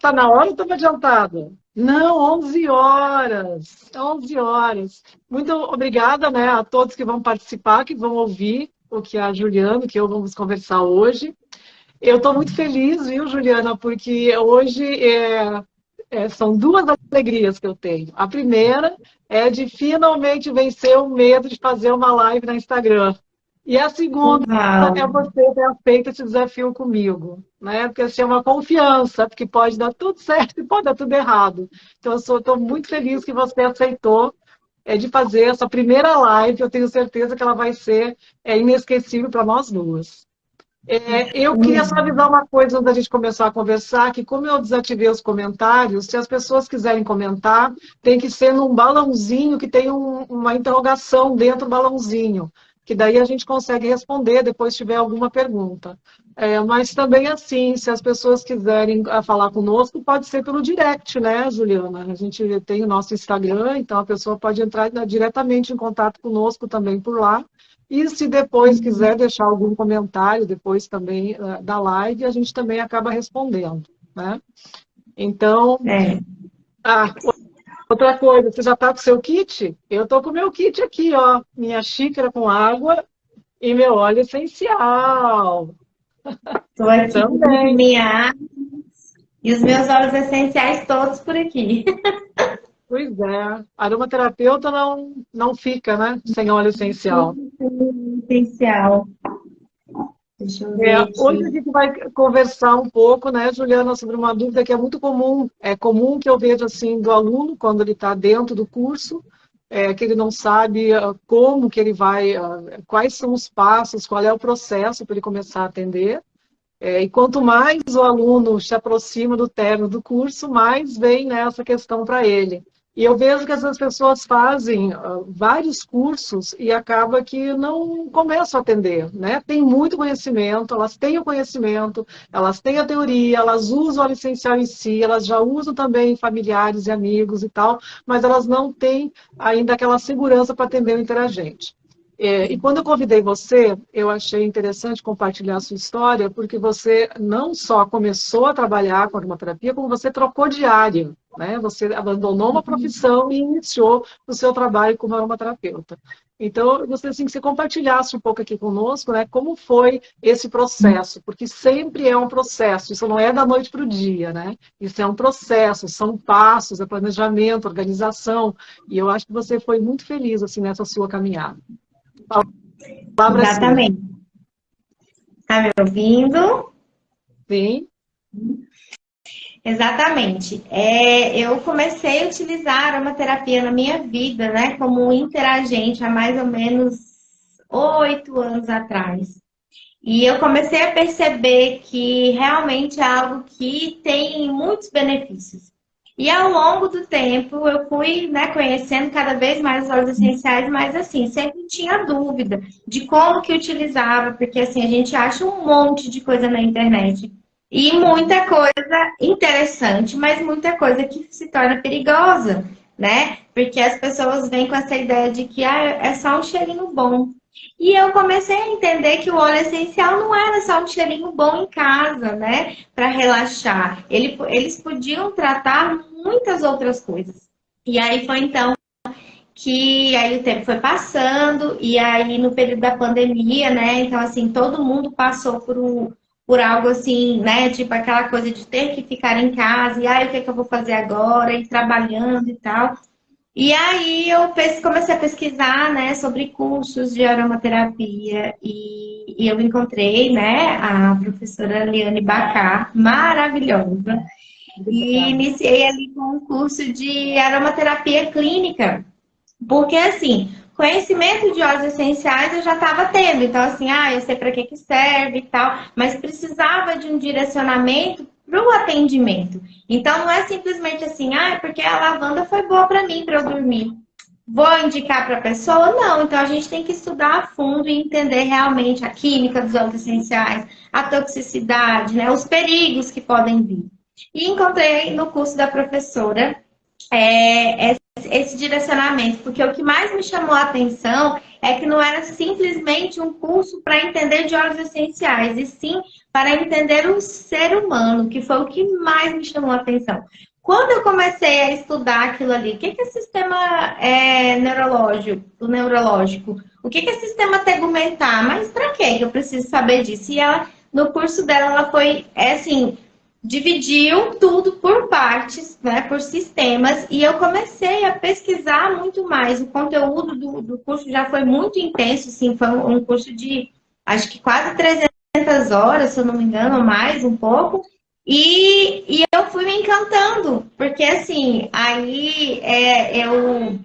Tá na hora ou estamos adiantado? Não, 11 horas. 11 horas. Muito obrigada, né, a todos que vão participar, que vão ouvir o que a Juliana, que eu vamos conversar hoje. Eu estou muito feliz, viu, Juliana, porque hoje são duas alegrias que eu tenho. A primeira é de finalmente vencer o medo de fazer uma live no Instagram. E a segunda Uau! é você ter feito esse desafio comigo, né? Porque assim, é uma confiança, porque pode dar tudo certo e pode dar tudo errado. Então, eu estou muito feliz que você aceitou de fazer essa primeira live. Eu tenho certeza que ela vai ser inesquecível para nós duas. Eu queria só avisar uma coisa antes da gente começar a conversar, que como eu desativei os comentários, se as pessoas quiserem comentar, tem que ser num balãozinho que tem uma interrogação dentro do balãozinho, que daí a gente consegue responder depois se tiver alguma pergunta. Mas também assim, se as pessoas quiserem falar conosco, pode ser pelo direct, né, Juliana? A gente tem o nosso Instagram, então a pessoa pode entrar diretamente em contato conosco também por lá. E se depois quiser deixar algum comentário, depois também da live, a gente também acaba respondendo, né? Então, É, ah, outra coisa, você já está com o seu kit? Eu estou com o meu kit aqui, ó, minha xícara com água e meu óleo essencial estou aqui com também. minha água e os meus óleos essenciais todos por aqui. Pois é, aromaterapeuta não fica, né, sem óleo essencial. Essencial. Deixa eu ver Hoje a aqui. gente vai conversar um pouco, né, Juliana, sobre uma dúvida que é muito comum. É comum que eu vejo assim do aluno quando ele está dentro do curso, que ele não sabe como que ele vai, quais são os passos, qual é o processo para ele começar a atender. E quanto mais o aluno se aproxima do término do curso, mais vem nessa questão para ele. E eu vejo que essas pessoas fazem vários cursos e acaba que não começam a atender, né? Tem muito conhecimento, elas têm o conhecimento, elas têm a teoria, elas usam a licencial em si, elas já usam também familiares e amigos e tal, mas elas não têm ainda aquela segurança para atender o interagente. E quando eu convidei você, eu achei interessante compartilhar a sua história, porque você não só começou a trabalhar com aromaterapia, como você trocou de área, né? Você abandonou uma profissão e iniciou o seu trabalho como aromaterapeuta. Então, eu gostaria assim, que você compartilhasse um pouco aqui conosco, né, como foi esse processo, porque sempre é um processo, isso não é da noite para o dia, né? Isso é um processo, são passos, é planejamento, organização, e eu acho que você foi muito feliz assim nessa sua caminhada. A palavra é sua. Exatamente. Tá me ouvindo? Sim. Exatamente. Eu comecei a utilizar a aromaterapia na minha vida, né, como interagente há mais ou menos 8 anos atrás. E eu comecei a perceber que realmente é algo que tem muitos benefícios. E ao longo do tempo eu fui, né, conhecendo cada vez mais os óleos essenciais, mas assim, sempre tinha dúvida de como que utilizava, porque assim, a gente acha um monte de coisa na internet. E muita coisa interessante, mas muita coisa que se torna perigosa, né? Porque as pessoas vêm com essa ideia de que é só um cheirinho bom. E eu comecei a entender que o óleo essencial não era só um cheirinho bom em casa, né? Para relaxar. Eles podiam tratar muitas outras coisas. E aí foi então que aí o tempo foi passando, e aí no período da pandemia, né? Então, assim, todo mundo passou por algo assim, né? Tipo aquela coisa de ter que ficar em casa, e aí o que é que eu vou fazer agora? E trabalhando e tal. E aí eu comecei a pesquisar, né, sobre cursos de aromaterapia e eu encontrei, né, a professora Liane Bacá, maravilhosa, e Obrigada. iniciei ali com um curso de aromaterapia clínica, porque assim, conhecimento de óleos essenciais eu já estava tendo, então assim, eu sei para que que serve e tal, mas precisava de um direcionamento para o atendimento. Então não é simplesmente assim, porque a lavanda foi boa para mim para eu dormir. Vou indicar para a pessoa? Não. Então a gente tem que estudar a fundo e entender realmente a química dos óleos essenciais, a toxicidade, né, os perigos que podem vir. E encontrei no curso da professora esse direcionamento, porque o que mais me chamou a atenção é que não era simplesmente um curso para entender de óleos essenciais, e sim para entender o ser humano, que foi o que mais me chamou a atenção. Quando eu comecei a estudar aquilo ali, o que é sistema neurológico? O que é sistema tegumentar? Mas para que eu preciso saber disso? E ela, no curso dela, ela foi, assim, dividiu tudo por partes, né, por sistemas, e eu comecei a pesquisar muito mais. O conteúdo do curso já foi muito intenso, assim, foi um curso de, acho que quase 300 horas, se eu não me engano, ou mais, um pouco. E eu fui me encantando, porque assim, aí eu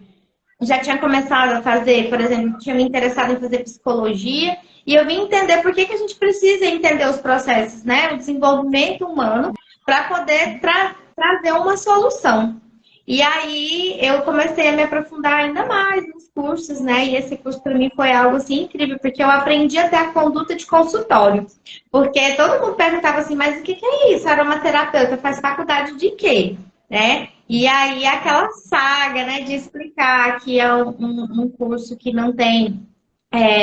já tinha começado a fazer, por exemplo, tinha me interessado em fazer psicologia, e eu vim entender por que a gente precisa entender os processos, né? O desenvolvimento humano, para poder trazer uma solução. E aí eu comecei a me aprofundar ainda mais nos cursos, né? E esse curso para mim foi algo assim incrível, porque eu aprendi até a conduta de consultório. Porque todo mundo perguntava assim, mas o que é isso? Aromaterapeuta faz faculdade de quê? Né? E aí aquela saga, né, de explicar que é um curso que não tem,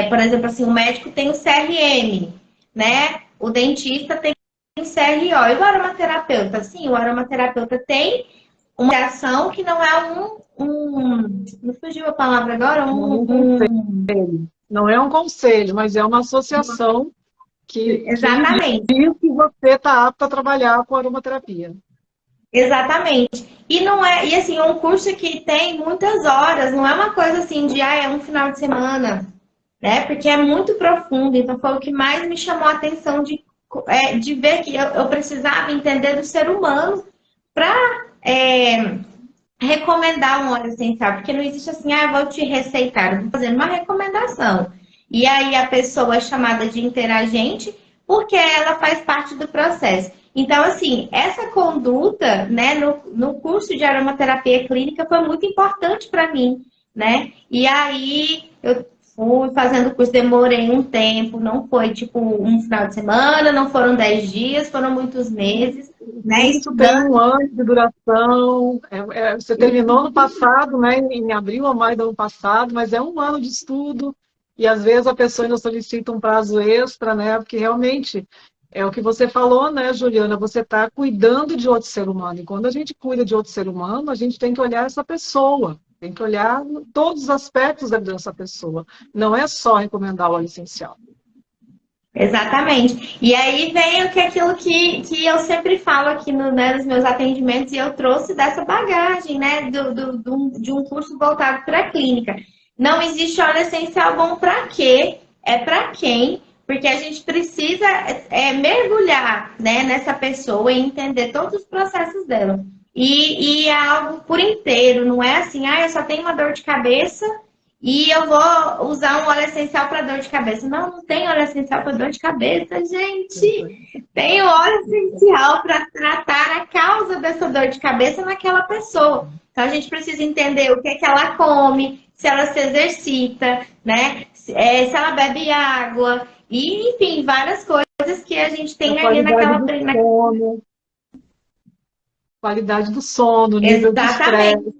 por exemplo, assim, o médico tem o CRM, né? O dentista tem o CRO. E o aromaterapeuta? Sim, o aromaterapeuta tem uma ação que não é me fugiu a palavra agora, Não é um conselho, mas é uma associação que exatamente. diz que você está apto a trabalhar com aromaterapia. Exatamente. E não é, e assim, é um curso que tem muitas horas, não é uma coisa assim de é um final de semana, né? Porque é muito profundo. Então foi o que mais me chamou a atenção de ver que eu precisava entender do ser humano para recomendar um óleo essencial, porque não existe assim, eu vou te receitar, eu vou fazer uma recomendação. E aí a pessoa é chamada de interagente porque ela faz parte do processo. Então, assim, essa conduta, né, no curso de aromaterapia clínica foi muito importante para mim, né? E aí eu fui fazendo o curso, demorei um tempo, não foi tipo um final de semana, não foram 10 dias, foram muitos meses, né? Isso tem um ano de duração. Você terminou no passado, né, em abril ou maio do ano passado, mas é um ano de estudo. E às vezes a pessoa ainda solicita um prazo extra, né? Porque realmente é o que você falou, né, Juliana? Você está cuidando de outro ser humano. E quando a gente cuida de outro ser humano, a gente tem que olhar essa pessoa. Tem que olhar todos os aspectos da vida dessa pessoa. Não é só recomendar o óleo essencial. Exatamente. E aí vem aquilo que eu sempre falo aqui nos meus atendimentos, e eu trouxe dessa bagagem, né, de um curso voltado para a clínica. Não existe óleo essencial bom para quê? É para quem? Porque a gente precisa mergulhar, né, nessa pessoa e entender todos os processos dela. E é algo por inteiro, não é assim, eu só tenho uma dor de cabeça e eu vou usar um óleo essencial para dor de cabeça. Não, não tem óleo essencial para dor de cabeça, gente. Tem óleo essencial para tratar a causa dessa dor de cabeça naquela pessoa. Então a gente precisa entender o que é que ela come, se ela se exercita, né? Se ela bebe água, e enfim, várias coisas que a gente tem ali naquela. Qualidade do sono, nível de estresse.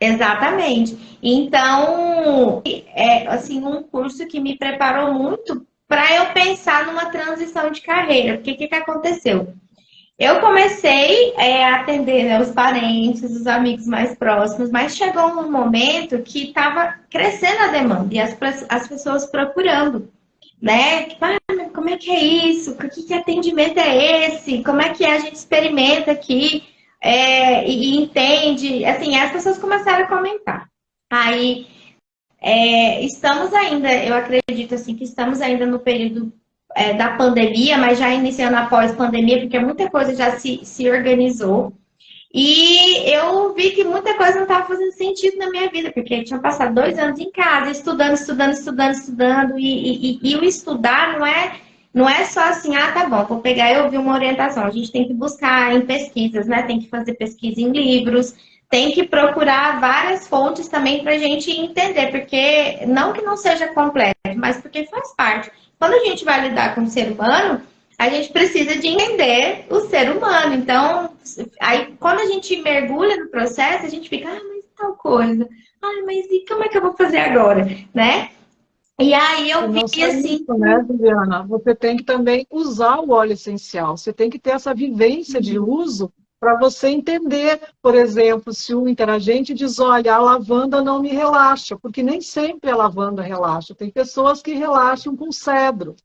Exatamente. Então, assim, um curso que me preparou muito para eu pensar numa transição de carreira. Porque o que aconteceu? Eu comecei a atender, né, os parentes, os amigos mais próximos, mas chegou um momento que estava crescendo a demanda e as pessoas procurando, né? Tipo, como é que é isso? Que atendimento é esse? Como é que a gente experimenta aqui e entende? Assim, as pessoas começaram a comentar. Aí, estamos ainda, eu acredito assim, que estamos ainda no período da pandemia, mas já iniciando após pandemia, porque muita coisa já se organizou. E eu vi que muita coisa não estava fazendo sentido na minha vida, porque eu tinha passado 2 anos em casa, estudando, e o estudar não é só assim, tá bom, vou pegar e ouvir uma orientação. A gente tem que buscar em pesquisas, né? Tem que fazer pesquisa em livros, tem que procurar várias fontes também para a gente entender, porque não que não seja completo, mas porque faz parte. Quando a gente vai lidar com o ser humano, a gente precisa de entender o ser humano. Então, aí quando a gente mergulha no processo, a gente fica, mas tal coisa? Ai, mas e como é que eu vou fazer agora, né? E aí eu vi Não só assim, isso, né, Juliana? Você tem que também usar o óleo essencial. Você tem que ter essa vivência de uso para você entender, por exemplo, se um interagente diz, olha, a lavanda não me relaxa, porque nem sempre a lavanda relaxa. Tem pessoas que relaxam com cedro.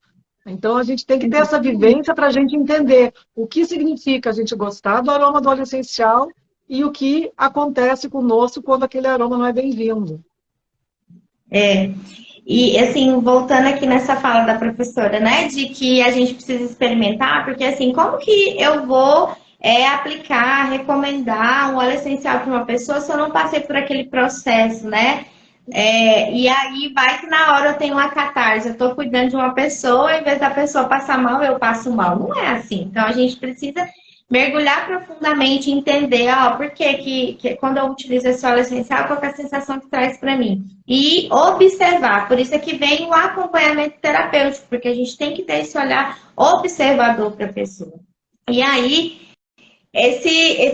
Então, a gente tem que ter essa vivência para a gente entender o que significa a gente gostar do aroma do óleo essencial e o que acontece conosco quando aquele aroma não é bem-vindo. é, e assim, voltando aqui nessa fala da professora, né, de que a gente precisa experimentar, porque assim, como que eu vou aplicar, recomendar um óleo essencial para uma pessoa se eu não passei por aquele processo, né? E aí vai que na hora eu tenho uma catarse, eu estou cuidando de uma pessoa, em vez da pessoa passar mal, eu passo mal. Não é assim. Então a gente precisa mergulhar profundamente e entender, ó, por que quando eu utilizo esse óleo essencial, qual que é a sensação que traz para mim? E observar. Por isso é que vem o acompanhamento terapêutico, porque a gente tem que ter esse olhar observador para a pessoa. E aí,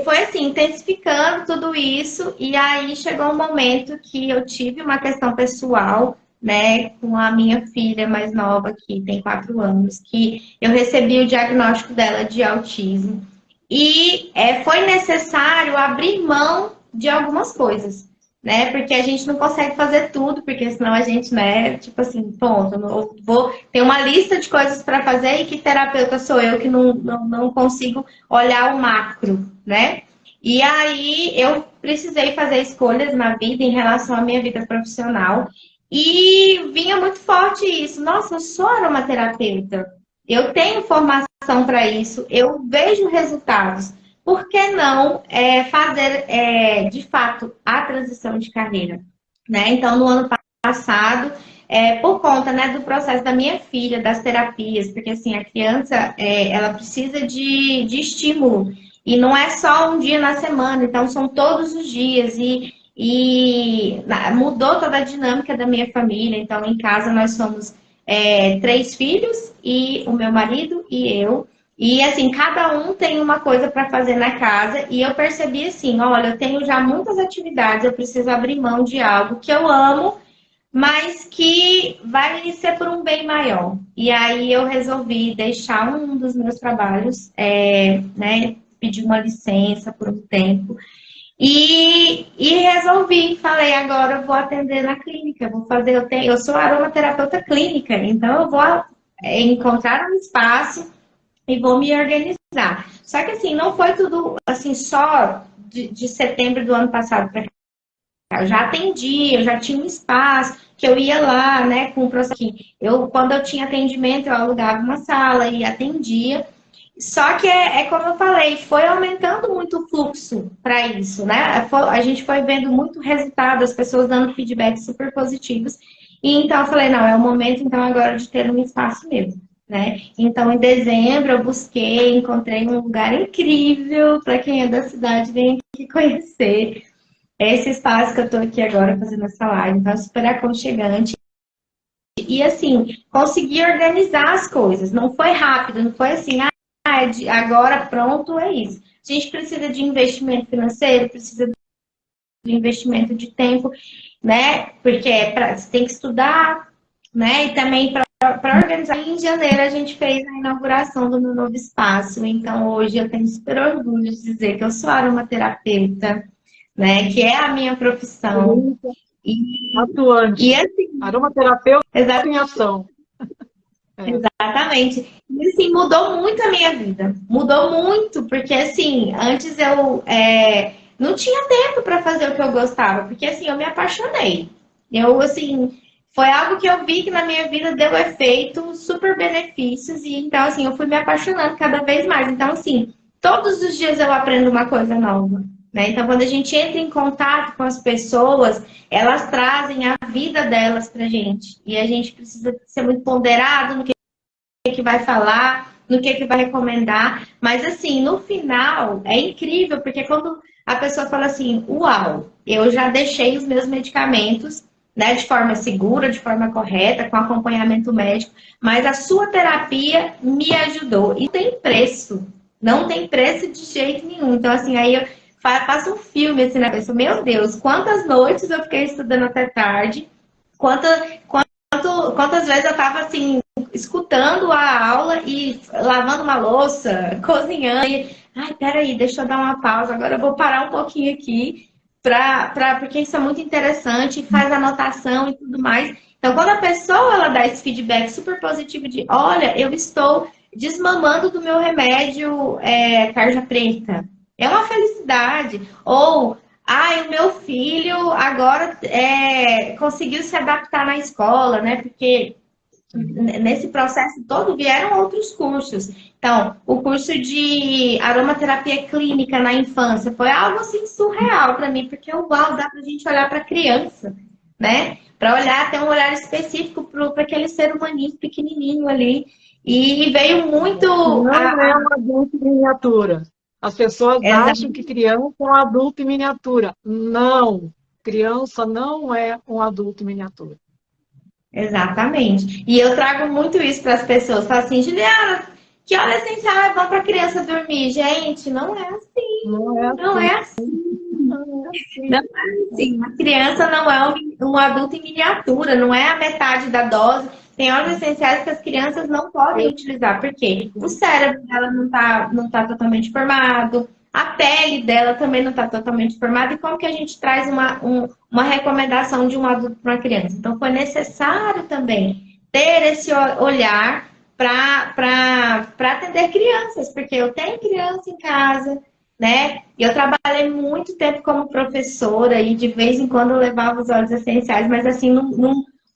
foi assim, intensificando tudo isso, e aí chegou um momento que eu tive uma questão pessoal, né, com a minha filha mais nova, que tem 4 anos, que eu recebi o diagnóstico dela de autismo. E foi necessário abrir mão de algumas coisas, né? Porque a gente não consegue fazer tudo, porque senão a gente, né, tipo assim, ponto, eu vou ter uma lista de coisas para fazer e que terapeuta sou eu que não consigo olhar o macro, né? E aí eu precisei fazer escolhas na vida em relação à minha vida profissional e vinha muito forte isso. Nossa, eu sou aromaterapeuta. Eu tenho formação para isso, eu vejo resultados. Por que não fazer, de fato, a transição de carreira? Né? Então, no ano passado, por conta, né, do processo da minha filha, das terapias, porque assim, a criança ela precisa de estímulo. E não é só um dia na semana, então são todos os dias. E mudou toda a dinâmica da minha família. Então, em casa, nós somos 3 filhos, e o meu marido e eu. E assim, cada um tem uma coisa para fazer na casa. E eu percebi assim, olha, eu tenho já muitas atividades, eu preciso abrir mão de algo que eu amo, mas que vai ser por um bem maior. E aí eu resolvi deixar um dos meus trabalhos, né, pedir uma licença por um tempo. E resolvi, falei, agora eu vou atender na clínica, vou fazer, eu sou aromaterapeuta clínica, então eu vou encontrar um espaço e vou me organizar. Só que assim, não foi tudo assim, só de setembro do ano passado para cá. Eu já atendia, eu já tinha um espaço que eu ia lá, né, com o processo. Quando eu tinha atendimento, eu alugava uma sala e atendia. Só que como eu falei, foi aumentando muito o fluxo para isso, né? A gente foi vendo muito resultado, as pessoas dando feedbacks super positivos. E então eu falei, não, é o momento então agora de ter um espaço mesmo, né? Então em dezembro eu busquei, encontrei um lugar incrível para quem é da cidade vem aqui conhecer. Esse espaço que eu estou aqui agora fazendo essa live, então é super aconchegante. E assim, consegui organizar as coisas, não foi rápido, não foi assim, agora pronto, é isso. A gente precisa de investimento financeiro, precisa de investimento de tempo, né? Porque você tem que estudar, né? E também para organizar. Em janeiro a gente fez a inauguração do meu novo espaço, então hoje eu tenho super orgulho de dizer que eu sou aromaterapeuta, né? Que é a minha profissão. Atuante. E assim, Aromaterapeuta em ação. Exatamente. E assim, mudou muito a minha vida. Mudou muito, porque assim, antes eu não tinha tempo para fazer o que eu gostava, porque assim, eu me apaixonei. Eu, assim, foi algo que eu vi que na minha vida deu efeito, super benefícios, e então, assim, eu fui me apaixonando cada vez mais. Então, assim, todos os dias eu aprendo uma coisa nova. Né? Então, quando a gente entra em contato com as pessoas, elas trazem a vida delas pra gente. E a gente precisa ser muito ponderado no que vai falar, no que vai recomendar. Mas, assim, no final, é incrível, porque quando a pessoa fala assim, uau, eu já deixei os meus medicamentos, né, de forma segura, de forma correta, com acompanhamento médico, mas a sua terapia me ajudou. E tem preço. Não tem preço de jeito nenhum. Então, assim, aí eu passa um filme assim na cabeça. Meu Deus, quantas noites eu fiquei estudando até tarde, quantas vezes eu estava assim, escutando a aula e lavando uma louça, cozinhando. E, ai, peraí, deixa eu dar uma pausa, agora eu vou parar um pouquinho aqui, porque isso é muito interessante, faz anotação e tudo mais. Então, quando a pessoa ela dá esse feedback super positivo de, olha, eu estou desmamando do meu remédio tarja preta, é uma felicidade. Ou, ai, o meu filho agora conseguiu se adaptar na escola, né? Porque nesse processo todo vieram outros cursos. Então, o curso de aromaterapia clínica na infância foi algo assim surreal para mim, porque uau, dá para a gente olhar para a criança, né? Para olhar, ter um olhar específico para aquele ser humaninho pequenininho ali. E veio muito. Não é um adulto em miniatura. As pessoas acham que criança é um adulto em miniatura. Não, criança não é um adulto em miniatura. Exatamente. E eu trago muito isso para as pessoas. Falo assim, Juliana, que óleo essencial é bom para criança dormir? Gente, não é assim. Não é Não assim. é assim. Não é assim. Não é assim. Uma criança não é um adulto em miniatura, não é a metade da dose. Tem óleos essenciais que as crianças não podem utilizar, porque o cérebro dela não tá totalmente formado, a pele dela também não está totalmente formada, e como que a gente traz uma recomendação de um adulto para uma criança? Então, foi necessário também ter esse olhar para atender crianças, porque eu tenho criança em casa, né? Eu trabalhei muito tempo como professora e de vez em quando eu levava os óleos essenciais, mas assim,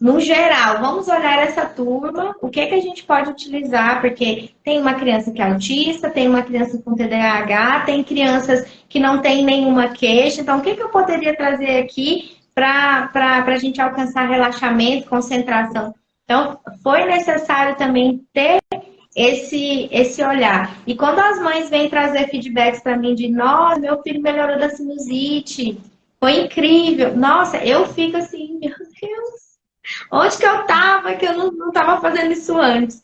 no geral, vamos olhar essa turma, o que que a gente pode utilizar, porque tem uma criança que é autista, tem uma criança com TDAH, tem crianças que não têm nenhuma queixa, então o que que eu poderia trazer aqui para a gente alcançar relaxamento, concentração? Então, foi necessário também ter esse olhar. E quando as mães vêm trazer feedbacks para mim de, nossa, meu filho melhorou da sinusite, foi incrível. Nossa, eu fico assim, meu Deus, onde que eu tava que eu não tava fazendo isso antes?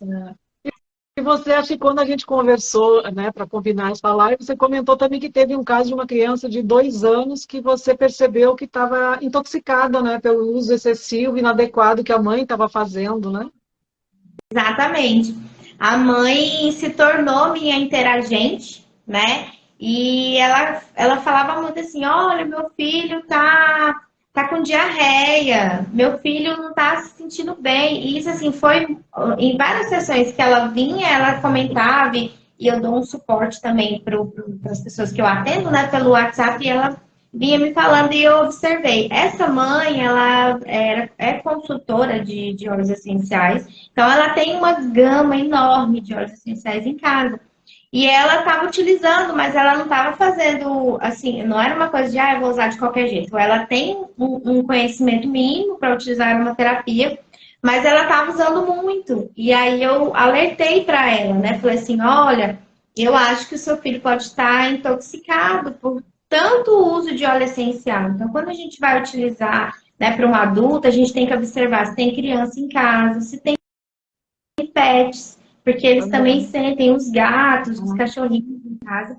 E você acha que quando a gente conversou, né, para combinar essa live, você comentou também que teve um caso de uma criança de 2 anos que você percebeu que estava intoxicada, né, pelo uso excessivo e inadequado que a mãe estava fazendo, né? Exatamente. A mãe se tornou minha interagente, né? E ela falava muito assim, olha, meu filho tá com diarreia, meu filho não tá se sentindo bem. E isso, assim, foi em várias sessões que ela vinha, ela comentava, e eu dou um suporte também para as pessoas que eu atendo, né, pelo WhatsApp, e ela vinha me falando e eu observei. Essa mãe, ela é consultora de óleos essenciais, então ela tem uma gama enorme de óleos essenciais em casa. E ela estava utilizando, mas ela não estava fazendo, assim, não era uma coisa de, eu vou usar de qualquer jeito. Ela tem um conhecimento mínimo para utilizar uma terapia, mas ela estava usando muito. E aí eu alertei para ela, né? Falei assim, olha, eu acho que o seu filho pode estar intoxicado por tanto uso de óleo essencial. Então, quando a gente vai utilizar, né, para um adulto, a gente tem que observar se tem criança em casa, se tem pets, porque eles também sentem os gatos, os cachorrinhos em casa.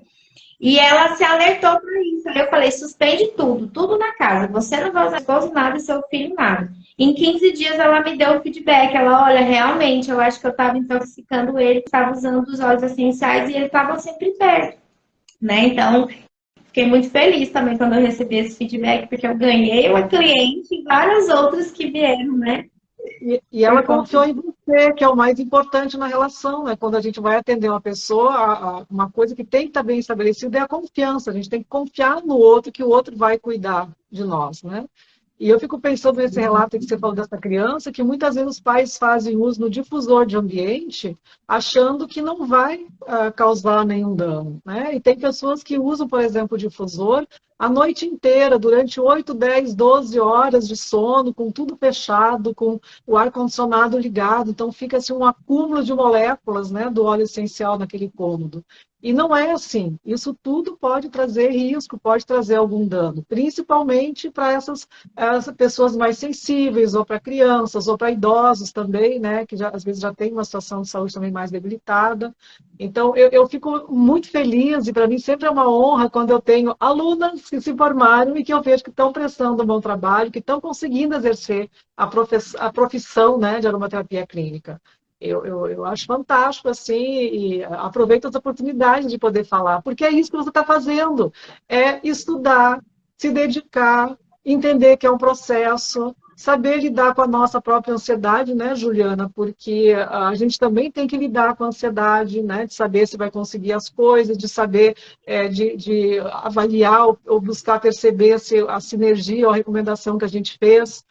E ela se alertou para isso. Eu falei, suspende tudo, tudo na casa. Você não vai usar esposo nada e seu filho nada. Em 15 dias ela me deu o feedback. Ela, olha, realmente, eu acho que eu estava intoxicando ele, estava usando os óleos essenciais e ele estava sempre perto, né? Então, fiquei muito feliz também quando eu recebi esse feedback, porque eu ganhei uma cliente e várias outras que vieram, né? E ela confiou em você, que é o mais importante na relação, né? Quando a gente vai atender uma pessoa, uma coisa que tem que estar bem estabelecida é a confiança. A gente tem que confiar no outro, que o outro vai cuidar de nós, né? E eu fico pensando nesse relato que você falou dessa criança, que muitas vezes os pais fazem uso no difusor de ambiente, achando que não vai causar nenhum dano, né? E tem pessoas que usam, por exemplo, o difusor a noite inteira, durante 8, 10, 12 horas de sono, com tudo fechado, com o ar-condicionado ligado, então fica assim um acúmulo de moléculas, né, do óleo essencial naquele cômodo. E não é assim. Isso tudo pode trazer risco, pode trazer algum dano, principalmente para essas pessoas mais sensíveis, ou para crianças, ou para idosos também, né, que já, às vezes já tem uma situação de saúde também mais debilitada. Então, eu fico muito feliz, e para mim sempre é uma honra quando eu tenho alunas que se formaram e que eu vejo que estão prestando um bom trabalho, que estão conseguindo exercer a profissão, né, de aromaterapia clínica. Eu acho fantástico, assim, e aproveito as oportunidades de poder falar, porque é isso que você está fazendo, é estudar, se dedicar, entender que é um processo, saber lidar com a nossa própria ansiedade, né, Juliana? Porque a gente também tem que lidar com a ansiedade, né, de saber se vai conseguir as coisas, de saber, de avaliar ou buscar perceber se a sinergia ou a recomendação que a gente fez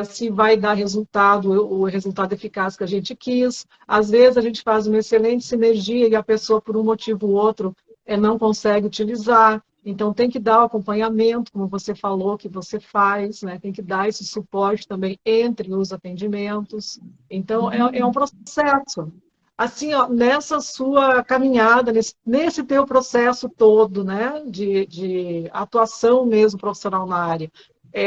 se vai dar resultado, o resultado eficaz que a gente quis. Às vezes a gente faz uma excelente sinergia e a pessoa, por um motivo ou outro, não consegue utilizar. Então, tem que dar o acompanhamento, como você falou, que você faz, né? Tem que dar esse suporte também entre os atendimentos. Então, é um processo. Assim, ó, nessa sua caminhada, nesse teu processo todo, né, de atuação mesmo profissional na área,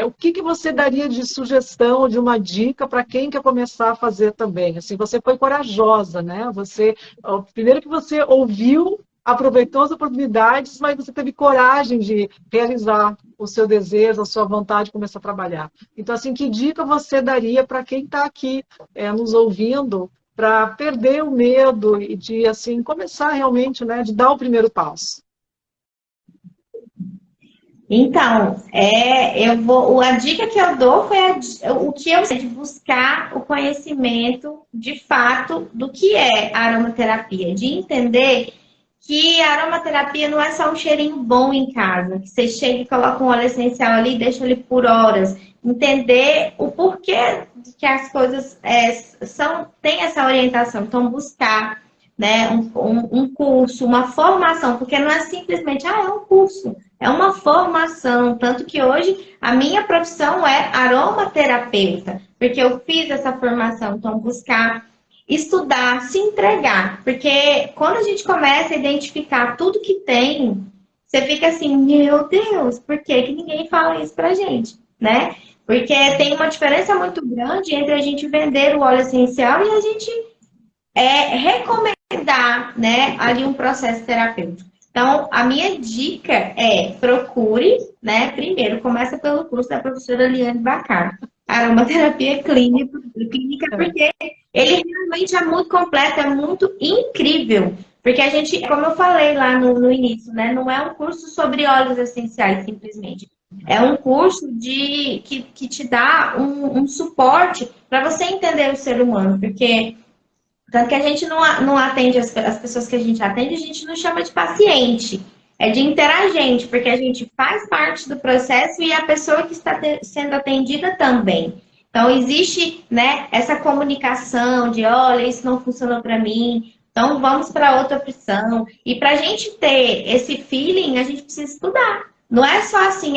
o que você daria de sugestão, de uma dica para quem quer começar a fazer também? Assim, você foi corajosa, né? Primeiro que você ouviu, aproveitou as oportunidades, mas você teve coragem de realizar o seu desejo, a sua vontade de começar a trabalhar. Então, assim, que dica você daria para quem está aqui nos ouvindo, para perder o medo e de, assim, começar realmente, né, de dar o primeiro passo? Então, a dica que eu dou foi o que eu sei de buscar o conhecimento de fato do que é a aromaterapia, de entender que a aromaterapia não é só um cheirinho bom em casa, que você chega e coloca um óleo essencial ali e deixa ele por horas. Entender o porquê que as coisas têm essa orientação. Então, buscar, né, um curso, uma formação, porque não é simplesmente, é um curso. É uma formação, tanto que hoje a minha profissão é aromaterapeuta, porque eu fiz essa formação. Então, buscar estudar, se entregar, porque quando a gente começa a identificar tudo que tem, você fica assim, meu Deus, por que que ninguém fala isso pra gente, né? Porque tem uma diferença muito grande entre a gente vender o óleo essencial e a gente recomendar, né, ali um processo terapêutico. Então, a minha dica é procure, né? Primeiro, começa pelo curso da professora Liane Bacar, aromaterapia clínica, porque ele realmente é muito completo, é muito incrível. Porque a gente, como eu falei lá no início, né? Não é um curso sobre óleos essenciais, simplesmente. É um curso que te dá um suporte para você entender o ser humano. Porque tanto que a gente não atende as pessoas que a gente não chama de paciente, é de interagente, porque a gente faz parte do processo e a pessoa que está sendo atendida também. Então, existe, né, essa comunicação de, olha, isso não funcionou para mim, então vamos para outra opção. E para a gente ter esse feeling, a gente precisa estudar. Não é só assim,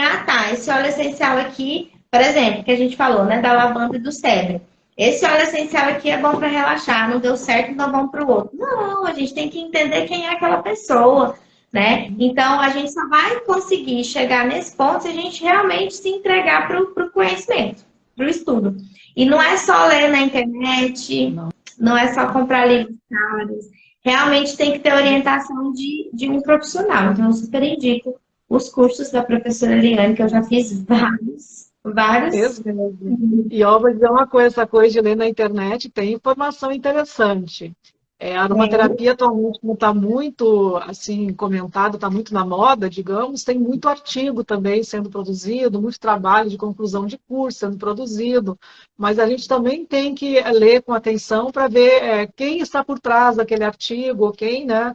esse óleo essencial aqui, por exemplo, que a gente falou, né, da lavanda e do cedro. Esse óleo essencial aqui é bom para relaxar, não deu certo, então vamos para o outro. Não, a gente tem que entender quem é aquela pessoa, né? Então, a gente só vai conseguir chegar nesse ponto se a gente realmente se entregar para o conhecimento, para o estudo. E não é só ler na internet, não é só comprar livros caros. Realmente tem que ter orientação de um profissional. Então, eu super indico os cursos da professora Liane, que eu já fiz vários. E ó, vou dizer uma coisa, essa coisa de ler na internet tem informação interessante. A aromaterapia atualmente não está muito assim comentada, está muito na moda, digamos, tem muito artigo também sendo produzido, muito trabalho de conclusão de curso sendo produzido, mas a gente também tem que ler com atenção para ver quem está por trás daquele artigo, quem, né,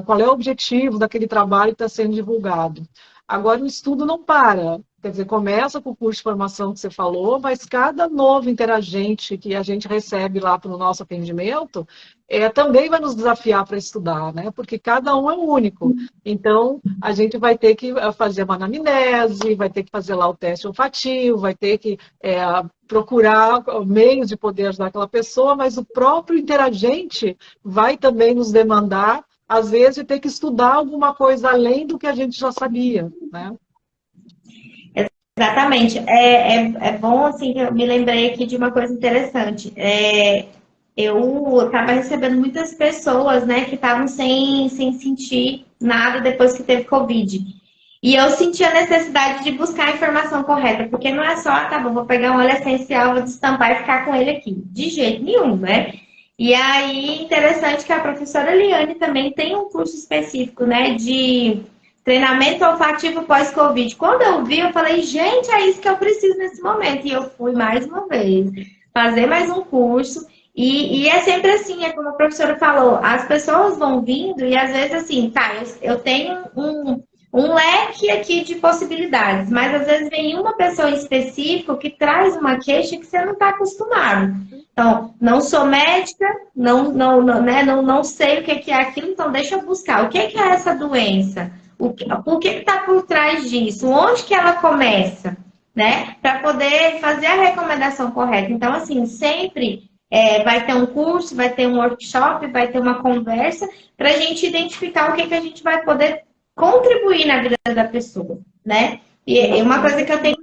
qual é o objetivo daquele trabalho que está sendo divulgado. Agora, o estudo não para. Quer dizer, começa com o curso de formação que você falou, mas cada novo interagente que a gente recebe lá para o nosso atendimento também vai nos desafiar para estudar, né? Porque cada um é único. Então, a gente vai ter que fazer uma anamnese, vai ter que fazer lá o teste olfativo, vai ter que procurar meios de poder ajudar aquela pessoa, mas o próprio interagente vai também nos demandar às vezes, de ter que estudar alguma coisa além do que a gente já sabia, né? Exatamente. É bom, assim, que eu me lembrei aqui de uma coisa interessante. Eu estava recebendo muitas pessoas, né, que estavam sem sentir nada depois que teve Covid. E eu senti a necessidade de buscar a informação correta, porque não é só, tá bom, vou pegar um óleo essencial, vou destampar e ficar com ele aqui. De jeito nenhum, né? E aí, interessante que a professora Liane também tem um curso específico, né, de treinamento olfativo pós-Covid. Quando eu vi, eu falei, gente, é isso que eu preciso nesse momento. E eu fui mais uma vez fazer mais um curso. E é sempre assim, é como a professora falou, as pessoas vão vindo e às vezes assim, tá, eu tenho um leque aqui de possibilidades, mas às vezes vem uma pessoa em específico que traz uma queixa que você não está acostumado. Então, não sou médica, não sei o que é aquilo, então deixa eu buscar. O que é essa doença? Por que está por trás disso? Onde que ela começa? Né? Para poder fazer a recomendação correta. Então, assim, sempre vai ter um curso, vai ter um workshop, vai ter uma conversa para a gente identificar o que a gente vai poder contribuir na vida da pessoa, né? E uma coisa que eu tenho...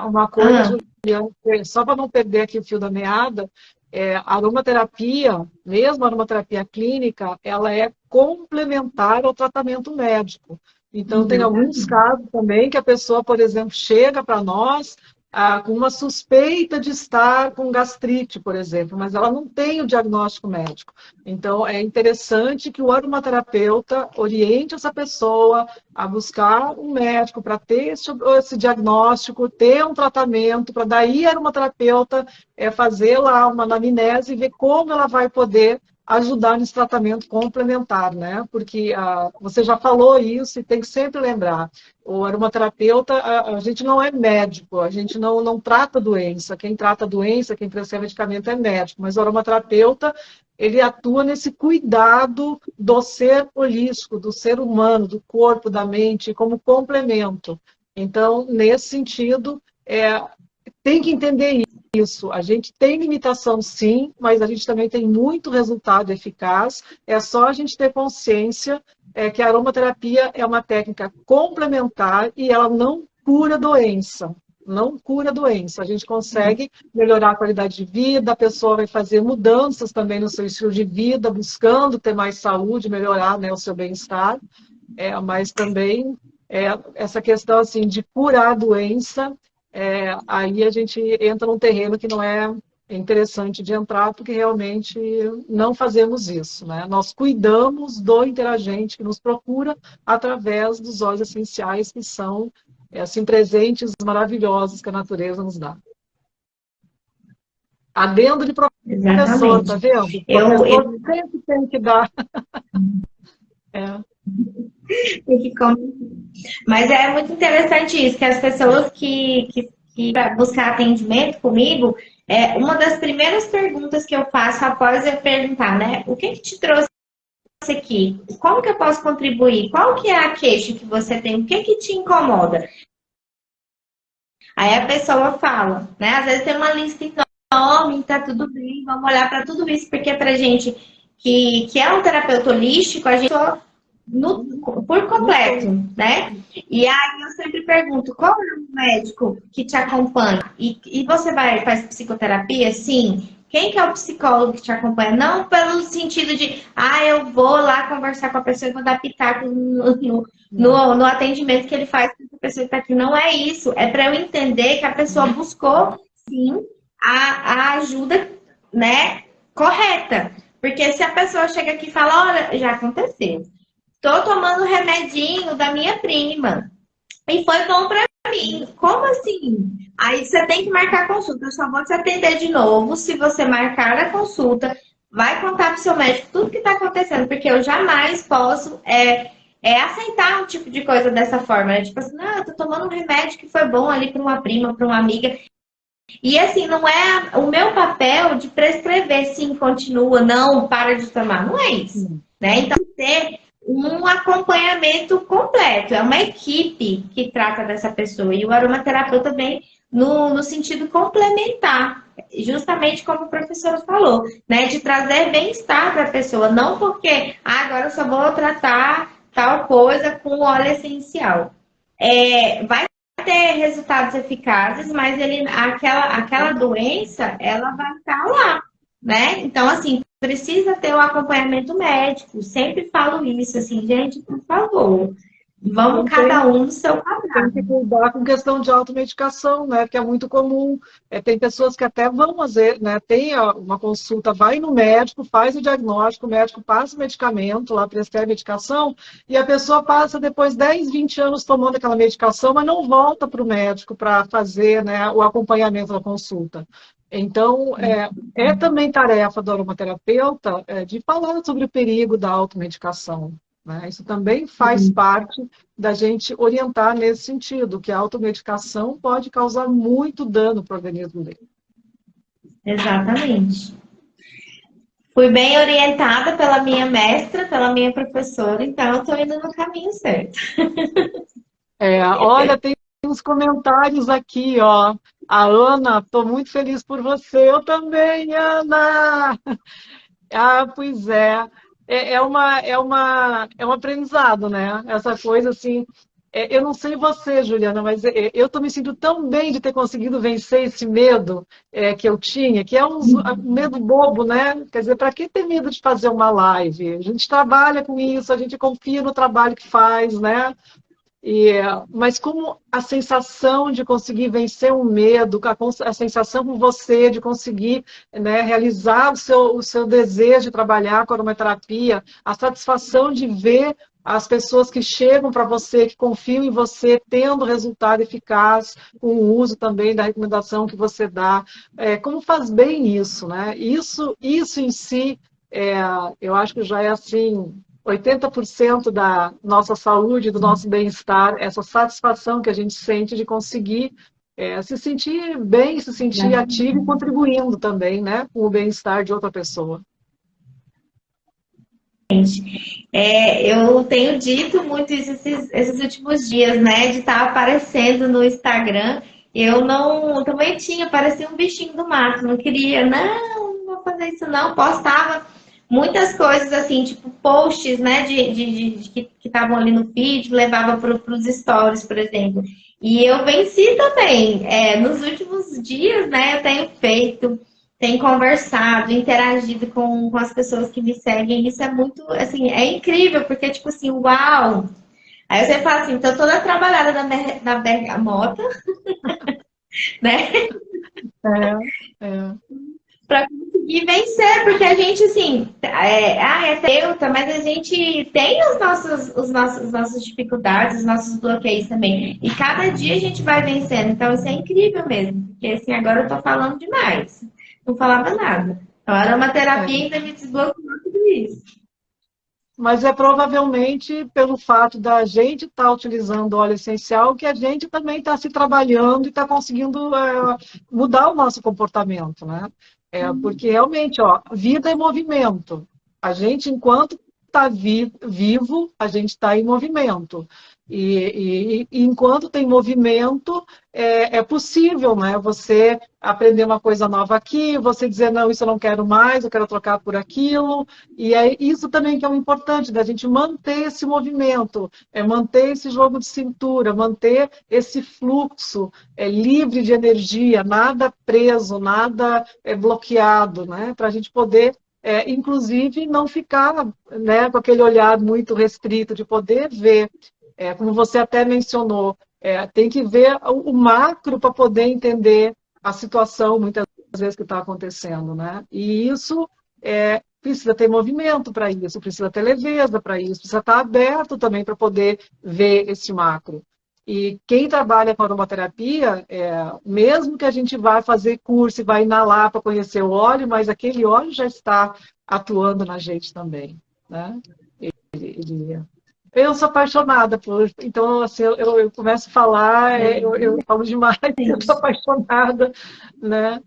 Uma coisa, Juliana, só para não perder aqui o fio da meada, a aromaterapia, mesmo a aromaterapia clínica, ela é complementar ao tratamento médico. Então, tem alguns casos também que a pessoa, por exemplo, chega para nós com uma suspeita de estar com gastrite, por exemplo, mas ela não tem o diagnóstico médico. Então, é interessante que o aromaterapeuta oriente essa pessoa a buscar um médico para ter esse diagnóstico, ter um tratamento, para daí a aromaterapeuta fazer lá uma anamnese e ver como ela vai poder ajudar nesse tratamento complementar, né? Porque você já falou isso e tem que sempre lembrar. O aromaterapeuta, a gente não é médico, a gente não trata doença. Quem trata doença, quem prescreve medicamento é médico, mas o aromaterapeuta, ele atua nesse cuidado do ser holístico, do ser humano, do corpo, da mente, como complemento. Então, nesse sentido, tem que entender isso. A gente tem limitação, sim, mas a gente também tem muito resultado eficaz. É só a gente ter consciência que a aromaterapia é uma técnica complementar e ela não cura doença. Não cura doença. A gente consegue melhorar a qualidade de vida, a pessoa vai fazer mudanças também no seu estilo de vida, buscando ter mais saúde, melhorar, né, o seu bem-estar. Mas também essa questão assim, de curar a doença, aí a gente entra num terreno que não é interessante de entrar, porque realmente não fazemos isso, né? Nós cuidamos do interagente que nos procura através dos óleos essenciais, que são assim, presentes maravilhosos que a natureza nos dá. Adendo de professor, tá vendo? Professor sempre tem que dar. Mas é muito interessante isso, que as pessoas que buscar atendimento comigo, uma das primeiras perguntas que eu faço após eu perguntar, né? O que te trouxe aqui? Como que eu posso contribuir? Qual que é a queixa que você tem? O que te incomoda? Aí a pessoa fala, né? Às vezes tem uma lista enorme, tá tudo bem, vamos olhar para tudo isso, porque pra gente que é um terapeuta holístico, a gente por completo, né? E aí eu sempre pergunto, qual é o médico que te acompanha? E você faz psicoterapia? Sim. Quem que é o psicólogo que te acompanha? Não pelo sentido de, eu vou lá conversar com a pessoa e vou dar pitaco no atendimento que ele faz com a pessoa que está aqui. Não é isso. É para eu entender que a pessoa buscou, sim, a ajuda, né, correta. Porque se a pessoa chega aqui e fala, olha, já aconteceu. Tô tomando o remedinho da minha prima. E foi bom pra mim. Como assim? Aí você tem que marcar a consulta. Eu só vou te atender de novo. Se você marcar a consulta, vai contar pro seu médico tudo que tá acontecendo. Porque eu jamais posso aceitar um tipo de coisa dessa forma. Né? Tipo assim, eu tô tomando um remédio que foi bom ali pra uma prima, pra uma amiga. E assim, não é o meu papel de prescrever sim, continua, não, para de tomar. Não é isso. Né? Então, ter um acompanhamento completo. É uma equipe que trata dessa pessoa. E o aromaterapeuta vem no sentido complementar, justamente como o professor falou, né? De trazer bem-estar para a pessoa, não porque agora eu só vou tratar tal coisa com óleo essencial. Vai ter resultados eficazes, mas aquela doença, ela vai estar lá, né? Então, assim, precisa ter o acompanhamento médico. Sempre falo isso, assim, gente, por favor, vamos Não tem cada um no seu Tem que quadrado. cuidar com questão de automedicação, né? Que é muito comum. Tem pessoas que até vão fazer, né? Tem uma consulta, vai no médico, faz o diagnóstico, o médico passa o medicamento, lá prescreve a medicação, e a pessoa passa depois 10, 20 anos tomando aquela medicação, mas não volta para o médico para fazer, né, o acompanhamento da consulta. Então, é também tarefa do aromaterapeuta de falar sobre o perigo da automedicação, né? Isso também faz parte da gente orientar nesse sentido, que a automedicação pode causar muito dano para o organismo dele. Exatamente. Fui bem orientada pela minha mestra, pela minha professora, então eu estou indo no caminho certo. Olha, tem uns comentários aqui, ó. A Ana, estou muito feliz por você. Eu também, Ana! Ah, pois é. É um aprendizado, né? Essa coisa assim. Eu não sei você, Juliana, mas eu estou me sentindo tão bem de ter conseguido vencer esse medo que eu tinha, que é um medo bobo, né? Quer dizer, para que ter medo de fazer uma live? A gente trabalha com isso, a gente confia no trabalho que faz, né? Mas como a sensação de conseguir vencer um medo, a sensação com você de conseguir, né, realizar o seu desejo de trabalhar com a aromaterapia, a satisfação de ver as pessoas que chegam para você, que confiam em você, tendo resultado eficaz, com o uso também da recomendação que você dá. Como faz bem isso, né? Isso em si, eu acho que já é assim 80% da nossa saúde, do nosso bem-estar, essa satisfação que a gente sente de conseguir se sentir bem, se sentir ativo e contribuindo também, né, com o bem-estar de outra pessoa. Eu tenho dito muito isso esses últimos dias, né? De estar aparecendo no Instagram. Eu não. Também parecia um bichinho do mato. Não queria, não vou fazer isso, não. Postava muitas coisas assim, tipo posts, né? Que estavam ali no feed, levava para os stories, por exemplo. E eu venci também. Nos últimos dias, né? Eu tenho feito. Tem conversado, interagido com as pessoas que me seguem. Isso é muito, assim, é incrível, porque, tipo assim, uau! Aí você fala assim, tô toda trabalhada na bergamota, né? É. Pra conseguir vencer, porque a gente, assim, é terapeuta, mas a gente tem as nossas dificuldades, os nossos bloqueios também. E cada dia a gente vai vencendo. Então, isso é incrível mesmo. Porque, assim, agora eu tô falando demais. Não falava nada. Então, era uma terapia e ainda me desbloqueou tudo isso. Mas é provavelmente pelo fato da gente estar utilizando óleo essencial que a gente também está se trabalhando e está conseguindo mudar o nosso comportamento, né? Porque realmente, ó, vida é movimento. A gente, enquanto está vivo, a gente está em movimento. E enquanto tem movimento, é possível, né? Você aprender uma coisa nova aqui, você dizer, não, isso eu não quero mais, eu quero trocar por aquilo. E é isso também que é o importante, da gente manter esse movimento, manter esse jogo de cintura, manter esse fluxo livre de energia, nada preso, nada bloqueado, né? Para a gente poder, inclusive, não ficar, né, com aquele olhar muito restrito, de poder ver, como você até mencionou, tem que ver o macro para poder entender a situação, muitas vezes, que está acontecendo, né? E isso precisa ter movimento para isso, precisa ter leveza para isso, precisa estar aberto também para poder ver esse macro. E quem trabalha com aromaterapia, mesmo que a gente vá fazer curso e vai inalar para conhecer o óleo, mas aquele óleo já está atuando na gente também, né? Eu sou apaixonada por... Então, assim, eu começo a falar, eu falo demais, eu sou apaixonada, né?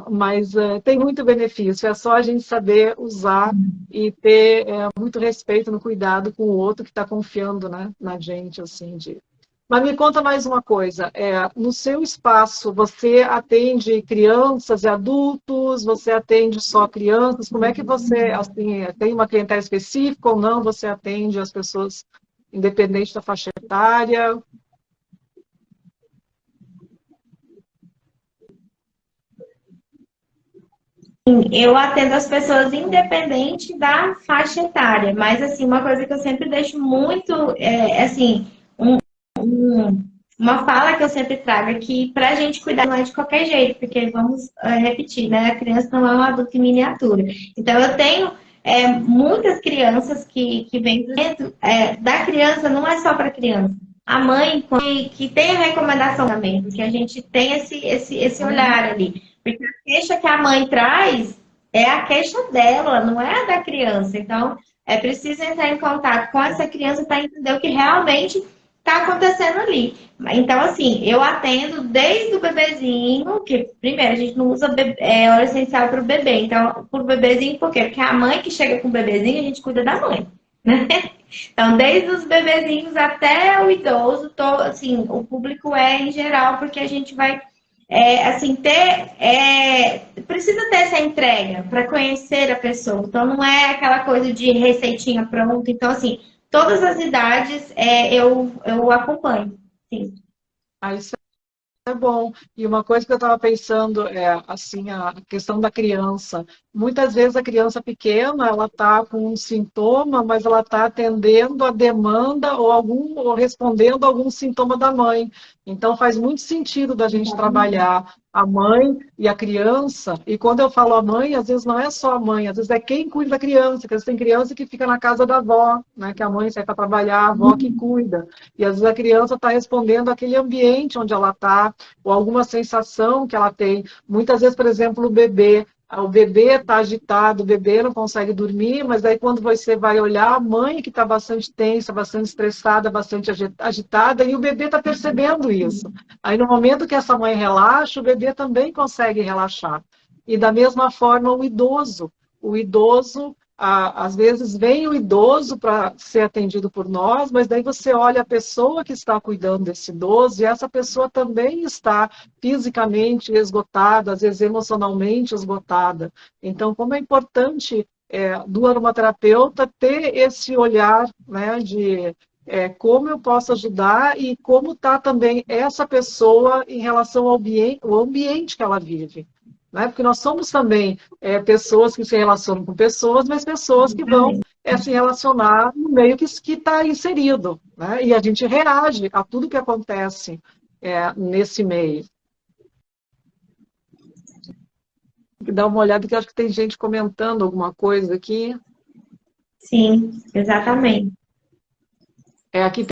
Mas tem muito benefício, é só a gente saber usar e ter muito respeito no cuidado com o outro que está confiando, né, na gente, assim, Mas me conta mais uma coisa, no seu espaço, você atende crianças e adultos, você atende só crianças, como é que você, assim, tem uma clientela específica ou não, você atende as pessoas independente da faixa etária? Eu atendo as pessoas independente da faixa etária, mas assim, uma coisa que eu sempre deixo muito, assim, uma fala que eu sempre trago é que para a gente cuidar não é de qualquer jeito, porque vamos repetir, né? A criança não é um adulto em miniatura. Então eu tenho muitas crianças que vêm dentro da criança, não é só para criança. A mãe que tem a recomendação também, porque a gente tem esse olhar ali. Porque a queixa que a mãe traz é a queixa dela, não é a da criança. Então, é preciso entrar em contato com essa criança para entender o que realmente está acontecendo ali. Então, assim, eu atendo desde o bebezinho, que primeiro a gente não usa óleo essencial para o bebê. Então, por bebezinho, por quê? Porque a mãe que chega com o bebezinho, a gente cuida da mãe, né? Então, desde os bebezinhos até o idoso, assim, o público é em geral, porque a gente vai assim, precisa ter essa entrega para conhecer a pessoa. Então, não é aquela coisa de receitinha pronta. Então, assim, todas as idades eu acompanho. Sim. Aí é bom. E uma coisa que eu estava pensando é assim a questão da criança. Muitas vezes a criança pequena ela está com um sintoma, mas ela está atendendo a demanda ou respondendo a algum sintoma da mãe. Então faz muito sentido da gente trabalhar a mãe e a criança. E quando eu falo a mãe, às vezes não é só a mãe, às vezes é quem cuida da criança. Porque tem criança que fica na casa da avó, né? Que a mãe sai para trabalhar, a avó que cuida. E às vezes a criança está respondendo àquele ambiente onde ela está ou alguma sensação que ela tem. Muitas vezes, por exemplo, o bebê está agitado, o bebê não consegue dormir, mas aí quando você vai olhar, a mãe que está bastante tensa, bastante estressada, bastante agitada, e o bebê está percebendo isso. Aí no momento que essa mãe relaxa, o bebê também consegue relaxar. E da mesma forma o idoso às vezes vem o idoso para ser atendido por nós, mas daí você olha a pessoa que está cuidando desse idoso e essa pessoa também está fisicamente esgotada, às vezes emocionalmente esgotada. Então, como é importante do aromaterapeuta ter esse olhar, né, de como eu posso ajudar e como está também essa pessoa em relação ao ambiente que ela vive. Né? Porque nós somos também pessoas que se relacionam com pessoas, mas pessoas que vão se relacionar no meio que está inserido. Né? E a gente reage a tudo que acontece nesse meio. Dá uma olhada que eu acho que tem gente comentando alguma coisa aqui. Sim, exatamente. Aqui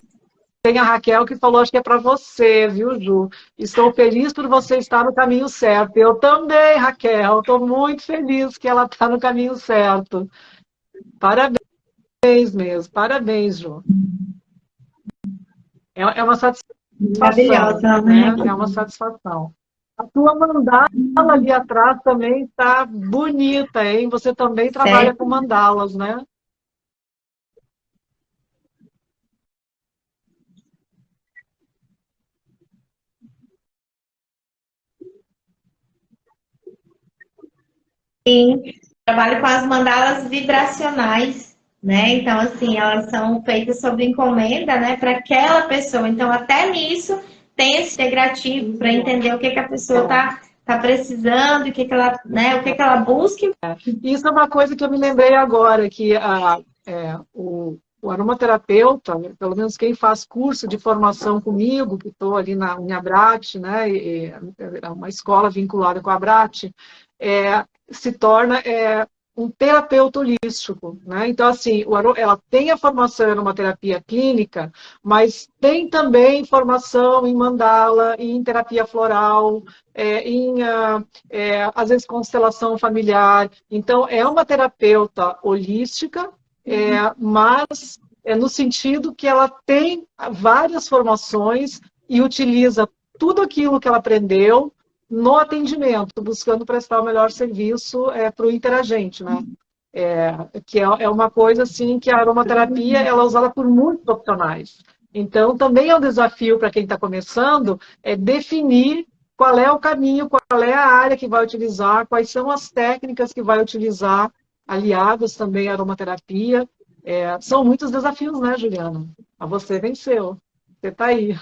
tem a Raquel que falou, acho que é para você, viu, Ju? Estou feliz por você estar no caminho certo. Eu também, Raquel, estou muito feliz que ela está no caminho certo. Parabéns mesmo, parabéns, Ju. É uma satisfação, Maravilhosa, né? né? É uma satisfação. A tua mandala ali atrás também está bonita, hein? Você também trabalha Certo. com mandalas, né? Sim, trabalho com as mandalas vibracionais, né? Então, assim, elas são feitas sob encomenda, né, para aquela pessoa. Então, até nisso tem esse integrativo para entender o que que a pessoa tá precisando, o que que ela, né, o que que ela busca. Isso é uma coisa que eu me lembrei agora, que o aromaterapeuta, pelo menos quem faz curso de formação comigo, que estou ali na Uniabrat, né, é uma escola vinculada com a Abrat, se torna um terapeuta holístico. Né? Então, assim, ela tem a formação em aromaterapia clínica, mas tem também formação em mandala, em terapia floral, às vezes, constelação familiar. Então, é uma terapeuta holística, mas no sentido que ela tem várias formações e utiliza tudo aquilo que ela aprendeu no atendimento, buscando prestar o melhor serviço para o interagente, né? Que é uma coisa assim que a aromaterapia ela é usada por muitos profissionais. Então, também é um desafio para quem está começando, é definir qual é o caminho, qual é a área que vai utilizar, quais são as técnicas que vai utilizar, aliadas também à aromaterapia. São muitos desafios, né, Juliana? Mas você venceu. Você está aí.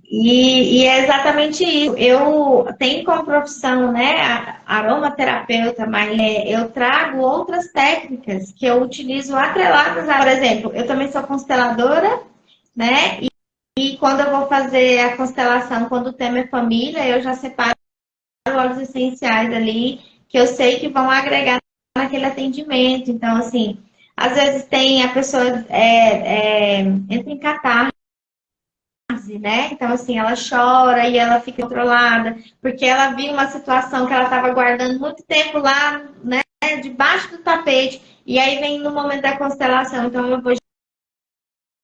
E é exatamente isso. Eu tenho como profissão, né, aromaterapeuta, mas eu trago outras técnicas que eu utilizo atreladas a, por exemplo, eu também sou consteladora, né? E quando eu vou fazer a constelação, quando o tema é família, eu já separo óleos essenciais ali que eu sei que vão agregar naquele atendimento. Então, assim, às vezes tem a pessoa entra em catarse, né? Então, assim, ela chora e ela fica controlada, porque ela viu uma situação que ela estava guardando muito tempo lá, né? Debaixo do tapete, e aí vem no momento da constelação. Então, eu vou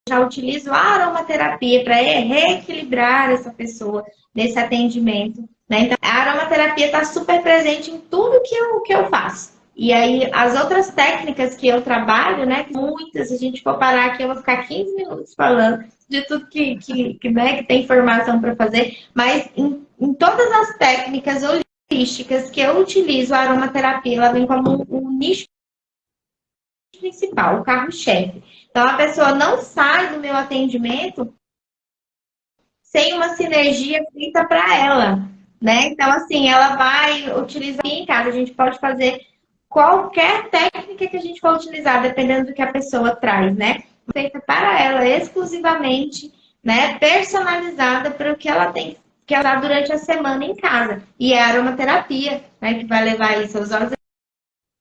já utilizo a aromaterapia para reequilibrar essa pessoa nesse atendimento, né? Então, a aromaterapia está super presente em tudo que eu faço. E aí, as outras técnicas que eu trabalho, né? Muitas, se a gente for parar aqui, eu vou ficar 15 minutos falando de tudo né, que tem informação para fazer, mas em todas as técnicas holísticas que eu utilizo, a aromaterapia, ela vem como um nicho principal, o carro-chefe. Então, a pessoa não sai do meu atendimento sem uma sinergia feita para ela, né? Então, assim, ela vai utilizar em casa. A gente pode fazer qualquer técnica que a gente for utilizar, dependendo do que a pessoa traz, né? Feita para ela exclusivamente, né? Personalizada para o que ela tem que ela durante a semana em casa. E é a aromaterapia, né? Que vai levar isso aos óleos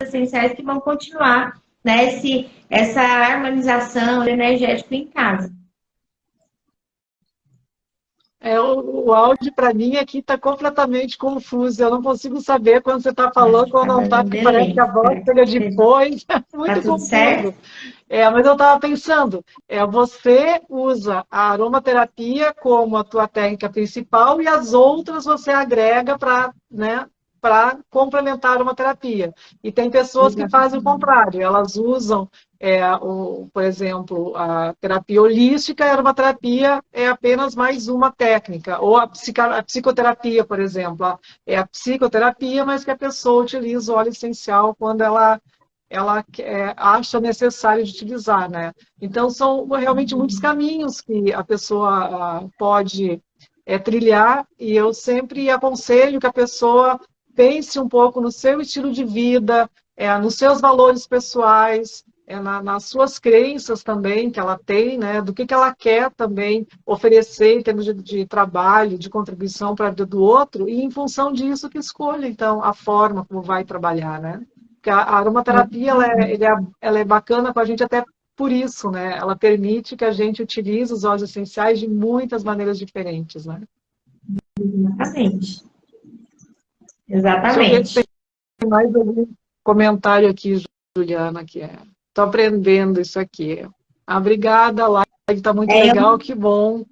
essenciais que vão continuar, né? Essa harmonização energética em casa. O áudio para mim aqui está completamente confuso. Eu não consigo saber quando você está falando, quando não está, porque parece que a voz chega depois. É muito Tá tudo confuso. certo? Mas eu estava pensando, você usa a aromaterapia como a tua técnica principal e as outras você agrega para, né, para complementar a aromaterapia. E tem pessoas que fazem o contrário, elas usam, por exemplo, a terapia holística e a aromaterapia é apenas mais uma técnica. Ou a psicoterapia, por exemplo, é a psicoterapia, mas que a pessoa utiliza o óleo essencial quando ela acha necessário de utilizar, né? Então, são realmente muitos caminhos que a pessoa pode trilhar, e eu sempre aconselho que a pessoa pense um pouco no seu estilo de vida, nos seus valores pessoais, nas suas crenças também que ela tem, né? Do que ela quer também oferecer em termos de trabalho, de contribuição para a vida do outro, e em função disso que escolha, então, a forma como vai trabalhar, né? Porque a aromaterapia ela é bacana com a gente até por isso, né? Ela permite que a gente utilize os óleos essenciais de muitas maneiras diferentes, né? Exatamente. Deixa eu ver se Exatamente. tem mais algum comentário aqui, Juliana, que estou aprendendo isso aqui. Obrigada, a live está muito legal, que bom.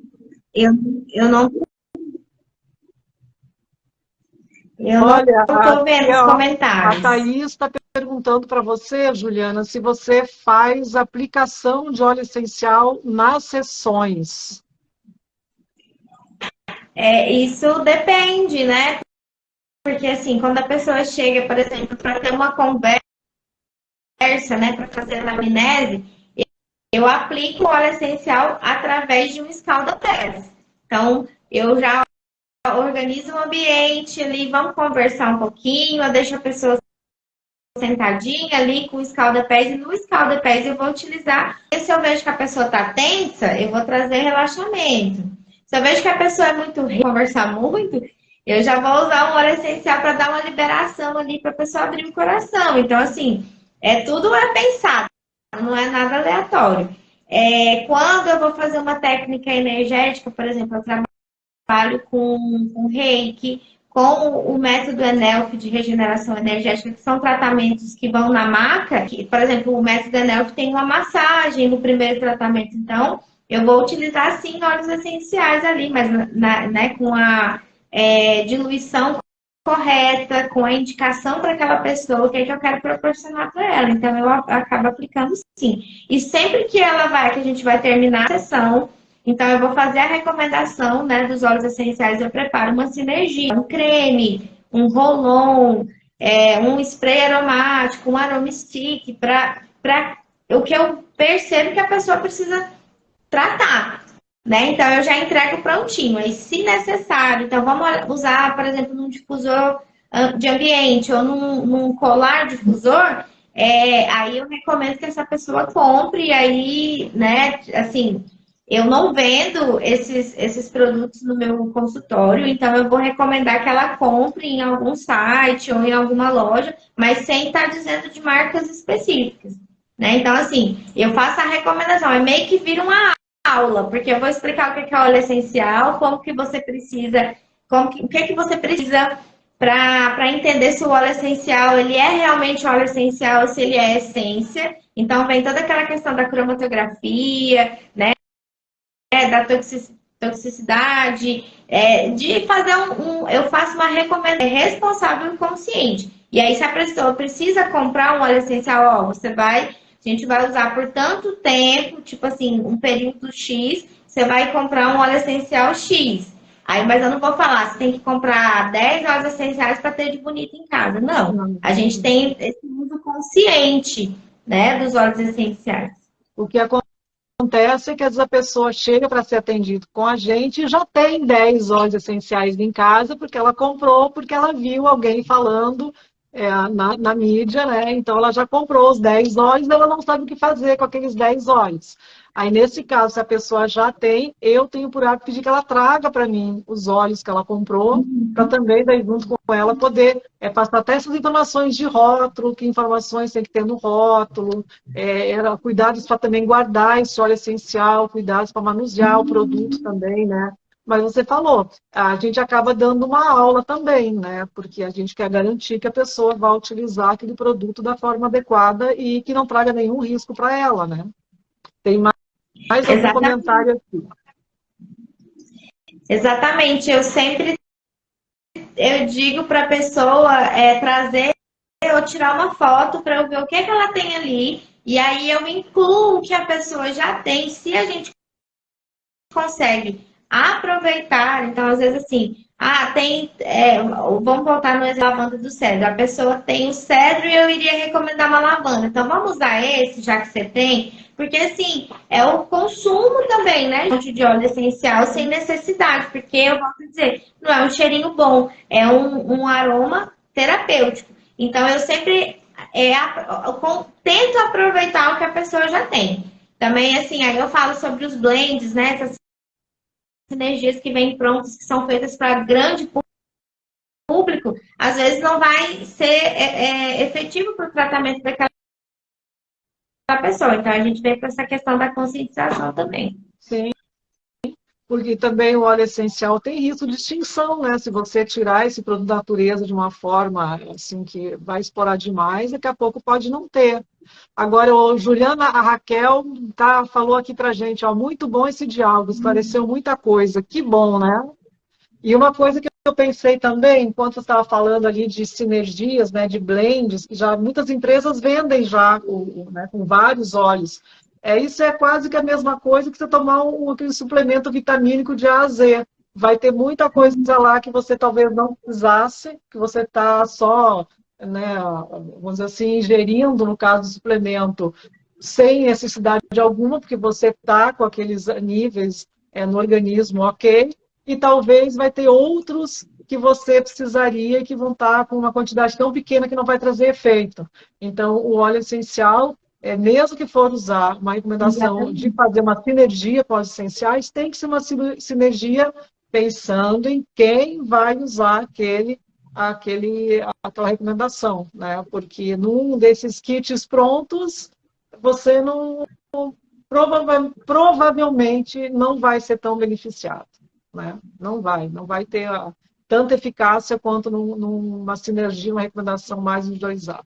Eu, eu não Olha, estou vendo os a comentários. Thaís está perguntando para você, Juliana, se você faz aplicação de óleo essencial nas sessões. Isso depende, né? Porque assim, quando a pessoa chega, por exemplo, para ter uma conversa, né, para fazer anamnese, eu aplico o óleo essencial através de um escalda-pés. Então, eu já organizo um ambiente ali, vamos conversar um pouquinho, eu deixo a pessoa sentadinha ali com o escalda-pés, e no escalda-pés eu vou utilizar. E se eu vejo que a pessoa está tensa, eu vou trazer relaxamento. Se eu vejo que a pessoa é muito conversar muito, eu já vou usar um óleo essencial para dar uma liberação ali para a pessoa abrir o coração. Então, assim, tudo é pensado, não é nada aleatório. Quando eu vou fazer uma técnica energética, por exemplo, eu trabalho com reiki, com o método Enelf de regeneração energética, que são tratamentos que vão na maca. Por exemplo, o método Enelf tem uma massagem no primeiro tratamento. Então, eu vou utilizar sim óleos essenciais ali, mas né, com a diluição correta, com a indicação para aquela pessoa, o que é que eu quero proporcionar para ela. Então, eu acabo aplicando sim. E sempre que ela vai, que a gente vai terminar a sessão, então eu vou fazer a recomendação, né, dos óleos essenciais, eu preparo uma sinergia, um creme, um roll-on, um spray aromático, um aroma stick, para o que eu percebo que a pessoa precisa tratar, né? Então eu já entrego prontinho. Aí, se necessário, então vamos usar, por exemplo, num difusor de ambiente ou num colar difusor, aí eu recomendo que essa pessoa compre, e aí, né, assim, eu não vendo esses produtos no meu consultório, então eu vou recomendar que ela compre em algum site ou em alguma loja, mas sem estar dizendo de marcas específicas, né? Então, assim, eu faço a recomendação, é meio que vira uma aula, porque eu vou explicar o que é óleo essencial, como que você precisa, o que você precisa para entender se o óleo essencial ele é realmente óleo essencial, se ele é essência. Então vem toda aquela questão da cromatografia, né, da toxicidade, de fazer eu faço uma recomendação responsável e consciente. E aí, se a pessoa precisa comprar um óleo essencial, ó, a gente vai usar por tanto tempo, tipo assim, um período X, você vai comprar um óleo essencial X. Aí, mas eu não vou falar, você tem que comprar 10 óleos essenciais para ter de bonito em casa. Não. A gente tem esse uso consciente, né, dos óleos essenciais. O que acontece é que às vezes a pessoa chega para ser atendido com a gente e já tem 10 óleos essenciais em casa, porque ela comprou, porque ela viu alguém falando na mídia, né? Então ela já comprou os 10 óleos, ela não sabe o que fazer com aqueles 10 óleos. Aí, nesse caso, se a pessoa já tem, eu tenho por hábito pedir que ela traga para mim os óleos que ela comprou, para também, daí, junto com ela, poder passar até essas informações de rótulo, que informações tem que ter no rótulo, cuidados para também guardar esse óleo essencial, cuidados para manusear o produto também, né? Mas você falou, a gente acaba dando uma aula também, né? Porque a gente quer garantir que a pessoa vai utilizar aquele produto da forma adequada e que não traga nenhum risco para ela, né? Tem mais algum Exatamente. comentário aqui? Exatamente. Eu digo para a pessoa trazer ou tirar uma foto para eu ver o que que ela tem ali. E aí eu incluo o que a pessoa já tem, se a gente consegue aproveitar. Então, às vezes, assim, vamos voltar no exemplo da lavanda do cedro. A pessoa tem o cedro e eu iria recomendar uma lavanda. Então, vamos usar esse, já que você tem, porque, assim, é o consumo também, né, gente, de óleo essencial sem necessidade, porque eu vou dizer, não é um cheirinho bom, é um aroma terapêutico. Então, eu sempre tento aproveitar o que a pessoa já tem. Também, assim, aí eu falo sobre os blends, né? Essas energias que vêm prontas, que são feitas para grande público, às vezes não vai ser efetivo para o tratamento daquela pessoa. Então, a gente vem para essa questão da conscientização também. Sim, porque também o óleo essencial tem risco de extinção, né? Se você tirar esse produto da natureza de uma forma assim que vai explorar demais, daqui a pouco pode não ter. Agora, Juliana, a Raquel falou aqui pra gente, ó, muito bom esse diálogo, esclareceu muita coisa, que bom, né? E uma coisa que eu pensei também, enquanto você estava falando ali de sinergias, né, de blends, que já muitas empresas vendem já né, com vários óleos. Isso é quase que a mesma coisa que você tomar aquele suplemento vitamínico de A a Z. Vai ter muita coisa lá que você talvez não precisasse, que você está só, né, vamos dizer assim, ingerindo, no caso do suplemento, sem necessidade alguma, porque você está com aqueles níveis no organismo ok, e talvez vai ter outros que você precisaria e que vão estar com uma quantidade tão pequena que não vai trazer efeito. Então, o óleo essencial, mesmo que for usar uma recomendação de fazer uma sinergia com os essenciais, tem que ser uma sinergia pensando em quem vai usar aquela recomendação, né? Porque num desses kits prontos, você provavelmente não vai ser tão beneficiado. Né? Não vai ter tanta eficácia quanto numa sinergia, uma recomendação mais individualizada.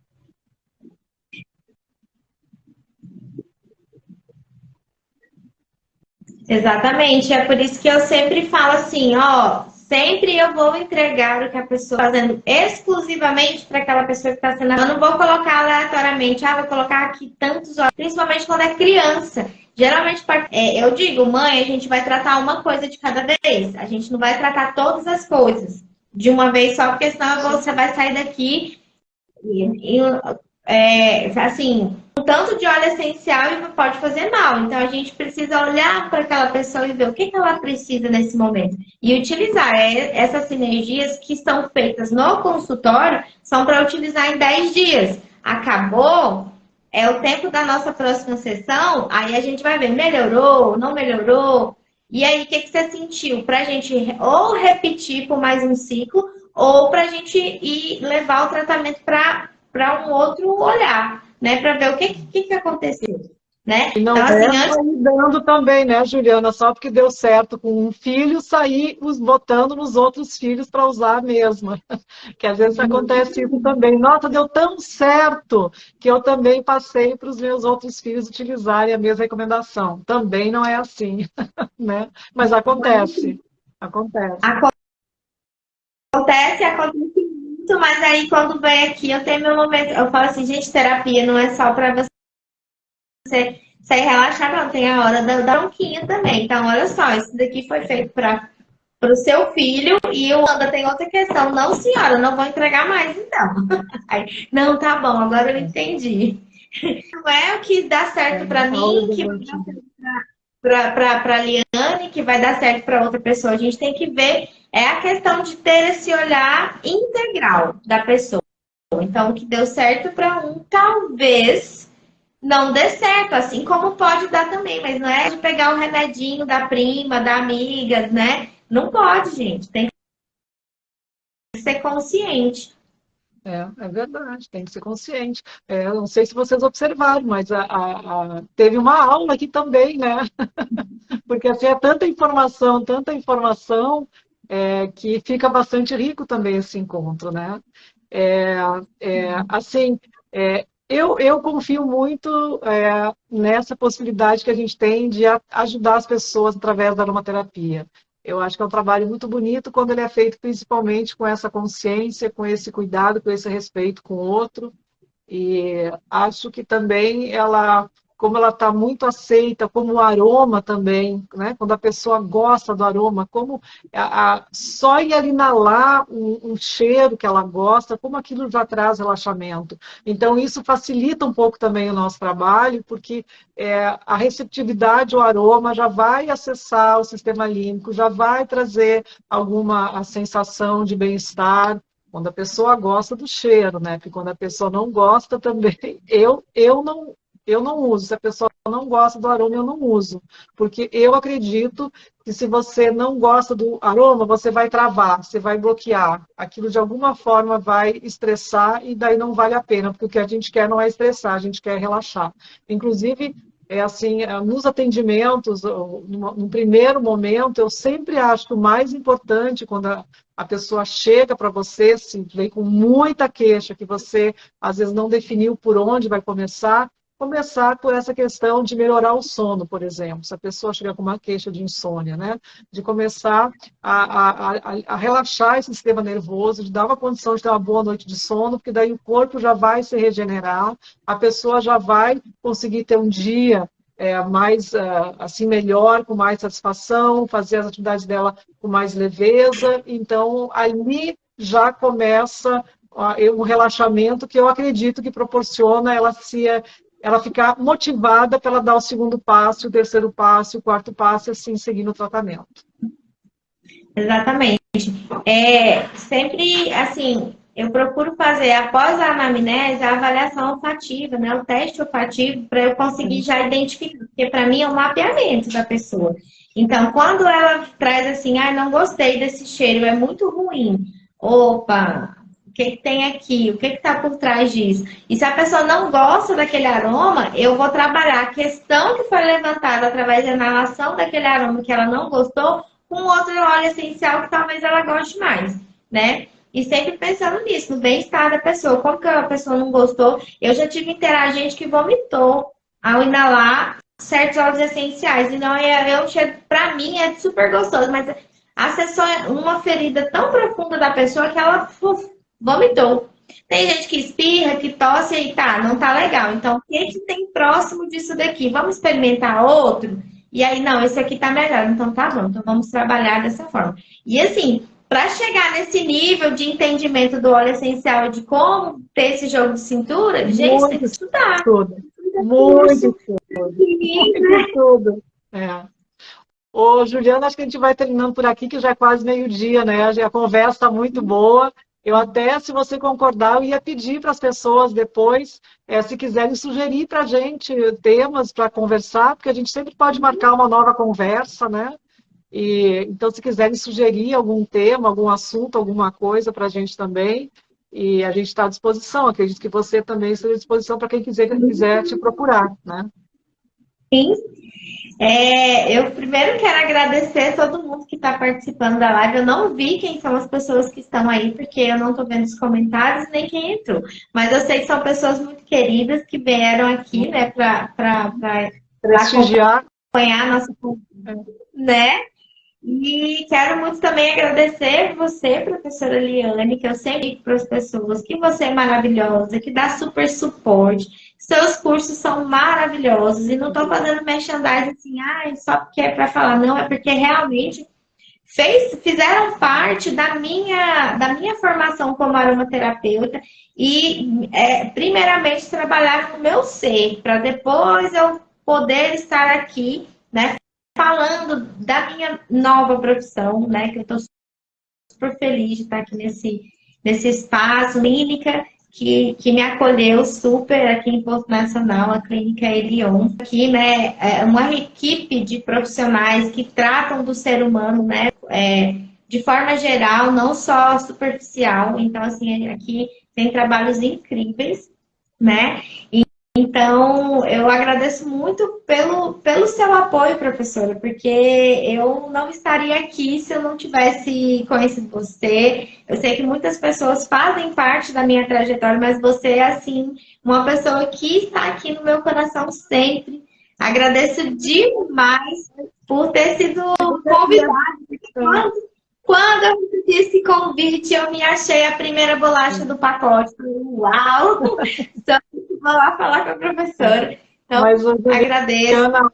Exatamente, é por isso que eu sempre falo assim, ó, sempre eu vou entregar o que a pessoa está fazendo exclusivamente para aquela pessoa que está sendo. Eu não vou colocar aleatoriamente, vou colocar aqui tantos horas, principalmente quando é criança. Geralmente, eu digo, mãe, a gente vai tratar uma coisa de cada vez, a gente não vai tratar todas as coisas de uma vez só, porque senão você vai sair daqui assim, um tanto de óleo essencial e pode fazer mal. Então a gente precisa olhar para aquela pessoa e ver o que ela precisa nesse momento. E utilizar essas sinergias que estão feitas no consultório, são para utilizar em 10 dias. Acabou, é o tempo da nossa próxima sessão, aí a gente vai ver, melhorou, não melhorou. E aí, o que você sentiu? Para a gente ou repetir por mais um ciclo, ou para a gente ir levar o tratamento para um outro olhar, né? Para ver o que aconteceu, né? E não Então, assim, é antes... sair dando também, né, Juliana? Só porque deu certo com um filho, sair botando nos outros filhos para usar a mesma. Que às vezes acontece isso também. Nossa, deu tão certo que eu também passei para os meus outros filhos utilizarem a mesma recomendação. Também não é assim, né? Mas acontece. Acontece. Acontece muito, mas aí quando vem aqui, eu tenho meu momento. Eu falo assim, gente, terapia não é só para você sair relaxar, não. Tem a hora da bronquinha também. Então, olha só, isso daqui foi feito para o seu filho e o Wanda tem outra questão. Não, senhora, não vou entregar mais, então. Aí, não, tá bom, agora eu entendi. Não é o que dá certo para mim, que vai dar certo para a Liane, que vai dar certo para outra pessoa. A gente tem que ver, é a questão de ter esse olhar integral da pessoa. Então, o que deu certo para um, talvez não dê certo, assim como pode dar também, mas não é de pegar o remedinho da prima, da amiga, né? Não pode, gente. Tem que ser consciente. É verdade, tem que ser consciente. Eu não sei se vocês observaram, mas teve uma aula aqui também, né? Porque assim, é tanta informação, que fica bastante rico também esse encontro, né? Assim, eu confio muito nessa possibilidade que a gente tem de ajudar as pessoas através da aromaterapia. Eu acho que é um trabalho muito bonito quando ele é feito principalmente com essa consciência, com esse cuidado, com esse respeito com o outro. E acho que também como ela está muito aceita, como o aroma também, né? Quando a pessoa gosta do aroma, como só ir inalar um cheiro que ela gosta, como aquilo já traz relaxamento. Então, isso facilita um pouco também o nosso trabalho, porque a receptividade ao aroma já vai acessar o sistema límbico, já vai trazer a sensação de bem-estar, quando a pessoa gosta do cheiro, né? Porque quando a pessoa não gosta também, eu não uso. Se a pessoa não gosta do aroma, eu não uso. Porque eu acredito que se você não gosta do aroma, você vai travar, você vai bloquear. Aquilo de alguma forma vai estressar e daí não vale a pena, porque o que a gente quer não é estressar, a gente quer relaxar. Inclusive, assim, nos atendimentos, no primeiro momento, eu sempre acho que o mais importante, quando a pessoa chega para você, assim, vem com muita queixa, que você, às vezes, não definiu por onde vai começar por essa questão de melhorar o sono, por exemplo. Se a pessoa chega com uma queixa de insônia, né? De começar a relaxar esse sistema nervoso, de dar uma condição de ter uma boa noite de sono, porque daí o corpo já vai se regenerar, a pessoa já vai conseguir ter um dia mais assim melhor, com mais satisfação, fazer as atividades dela com mais leveza. Então, ali já começa um relaxamento que eu acredito que proporciona ela ficar motivada para ela dar o segundo passo, o terceiro passo, o quarto passo, e assim seguir no tratamento. Exatamente. Sempre, assim, eu procuro fazer, após a anamnese, a avaliação olfativa, né? O teste olfativo, para eu conseguir já identificar, porque para mim é um mapeamento da pessoa. Então, quando ela traz assim, não gostei desse cheiro, é muito ruim. Opa, o que tem aqui? O que está por trás disso? E se a pessoa não gosta daquele aroma, eu vou trabalhar a questão que foi levantada através da inalação daquele aroma que ela não gostou, com outro óleo essencial que talvez ela goste mais, né? E sempre pensando nisso, no bem-estar da pessoa. Como que a pessoa não gostou? Eu já tive interagente que vomitou ao inalar certos óleos essenciais. E não é, para mim é super gostoso, mas acessou uma ferida tão profunda da pessoa que ela vomitou. Tem gente que espirra, que tosse e tá, não tá legal. Então, o que tem próximo disso daqui? Vamos experimentar outro? E aí, não, esse aqui tá melhor. Então, tá bom. Então, vamos trabalhar dessa forma. E assim, para chegar nesse nível de entendimento do óleo essencial e de como ter esse jogo de cintura, gente, tem que estudar. Tudo. Muito tudo. É. Ô, Juliana, acho que a gente vai terminando por aqui, que já é quase meio-dia, né? A conversa está muito boa. Eu até, se você concordar, eu ia pedir para as pessoas depois, se quiserem sugerir para a gente temas para conversar, porque a gente sempre pode marcar uma nova conversa, né? E, então, se quiserem sugerir algum tema, algum assunto, alguma coisa para a gente também, e a gente está à disposição. Acredito que você também esteja à disposição para quem quiser te procurar, né? Sim. Eu primeiro quero agradecer todo mundo que está participando da live. Eu não vi quem são as pessoas que estão aí, porque eu não estou vendo os comentários nem quem entrou. Mas eu sei que são pessoas muito queridas que vieram aqui, né, para prestigiar, acompanhar a nossa conversa, né? E quero muito também agradecer você, professora Liane, que eu sempre digo para as pessoas que você é maravilhosa, que dá super suporte. Seus cursos são maravilhosos. E não estou fazendo merchandising assim, só porque é para falar, não, é porque realmente fizeram parte da minha formação como aromaterapeuta e, primeiramente, trabalhar no meu ser, para depois eu poder estar aqui, né? Falando da minha nova profissão, né? Que eu estou super feliz de estar aqui nesse espaço, clínica que me acolheu super aqui em Porto Nacional, a Clínica Elion. Aqui, né, é uma equipe de profissionais que tratam do ser humano, né, de forma geral, não só superficial. Então, assim, aqui tem trabalhos incríveis, né? Então, eu agradeço muito pelo seu apoio, professora, porque eu não estaria aqui se eu não tivesse conhecido você. Eu sei que muitas pessoas fazem parte da minha trajetória, mas você é, assim, uma pessoa que está aqui no meu coração sempre. Agradeço demais por ter sido convidada. Quando eu recebi esse convite, eu me achei a primeira bolacha do pacote. Uau! Vou lá falar com a professora. Então, mas, agradeço. Ana,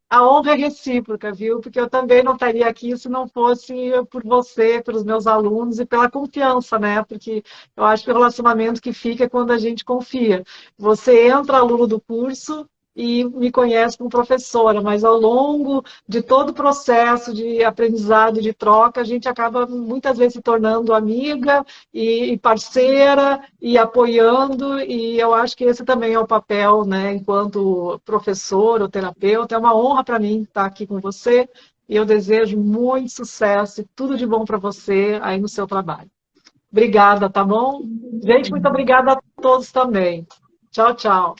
a honra é recíproca, viu? Porque eu também não estaria aqui se não fosse por você, pelos meus alunos e pela confiança, né? Porque eu acho que o relacionamento que fica é quando a gente confia. Você entra aluno do curso e me conhece como professora, mas ao longo de todo o processo de aprendizado, de troca, a gente acaba muitas vezes se tornando amiga e parceira e apoiando, e eu acho que esse também é o papel, né, enquanto professor ou terapeuta. É uma honra para mim estar aqui com você e eu desejo muito sucesso e tudo de bom para você aí no seu trabalho. Obrigada, tá bom? Gente, muito obrigada a todos também. Tchau, tchau.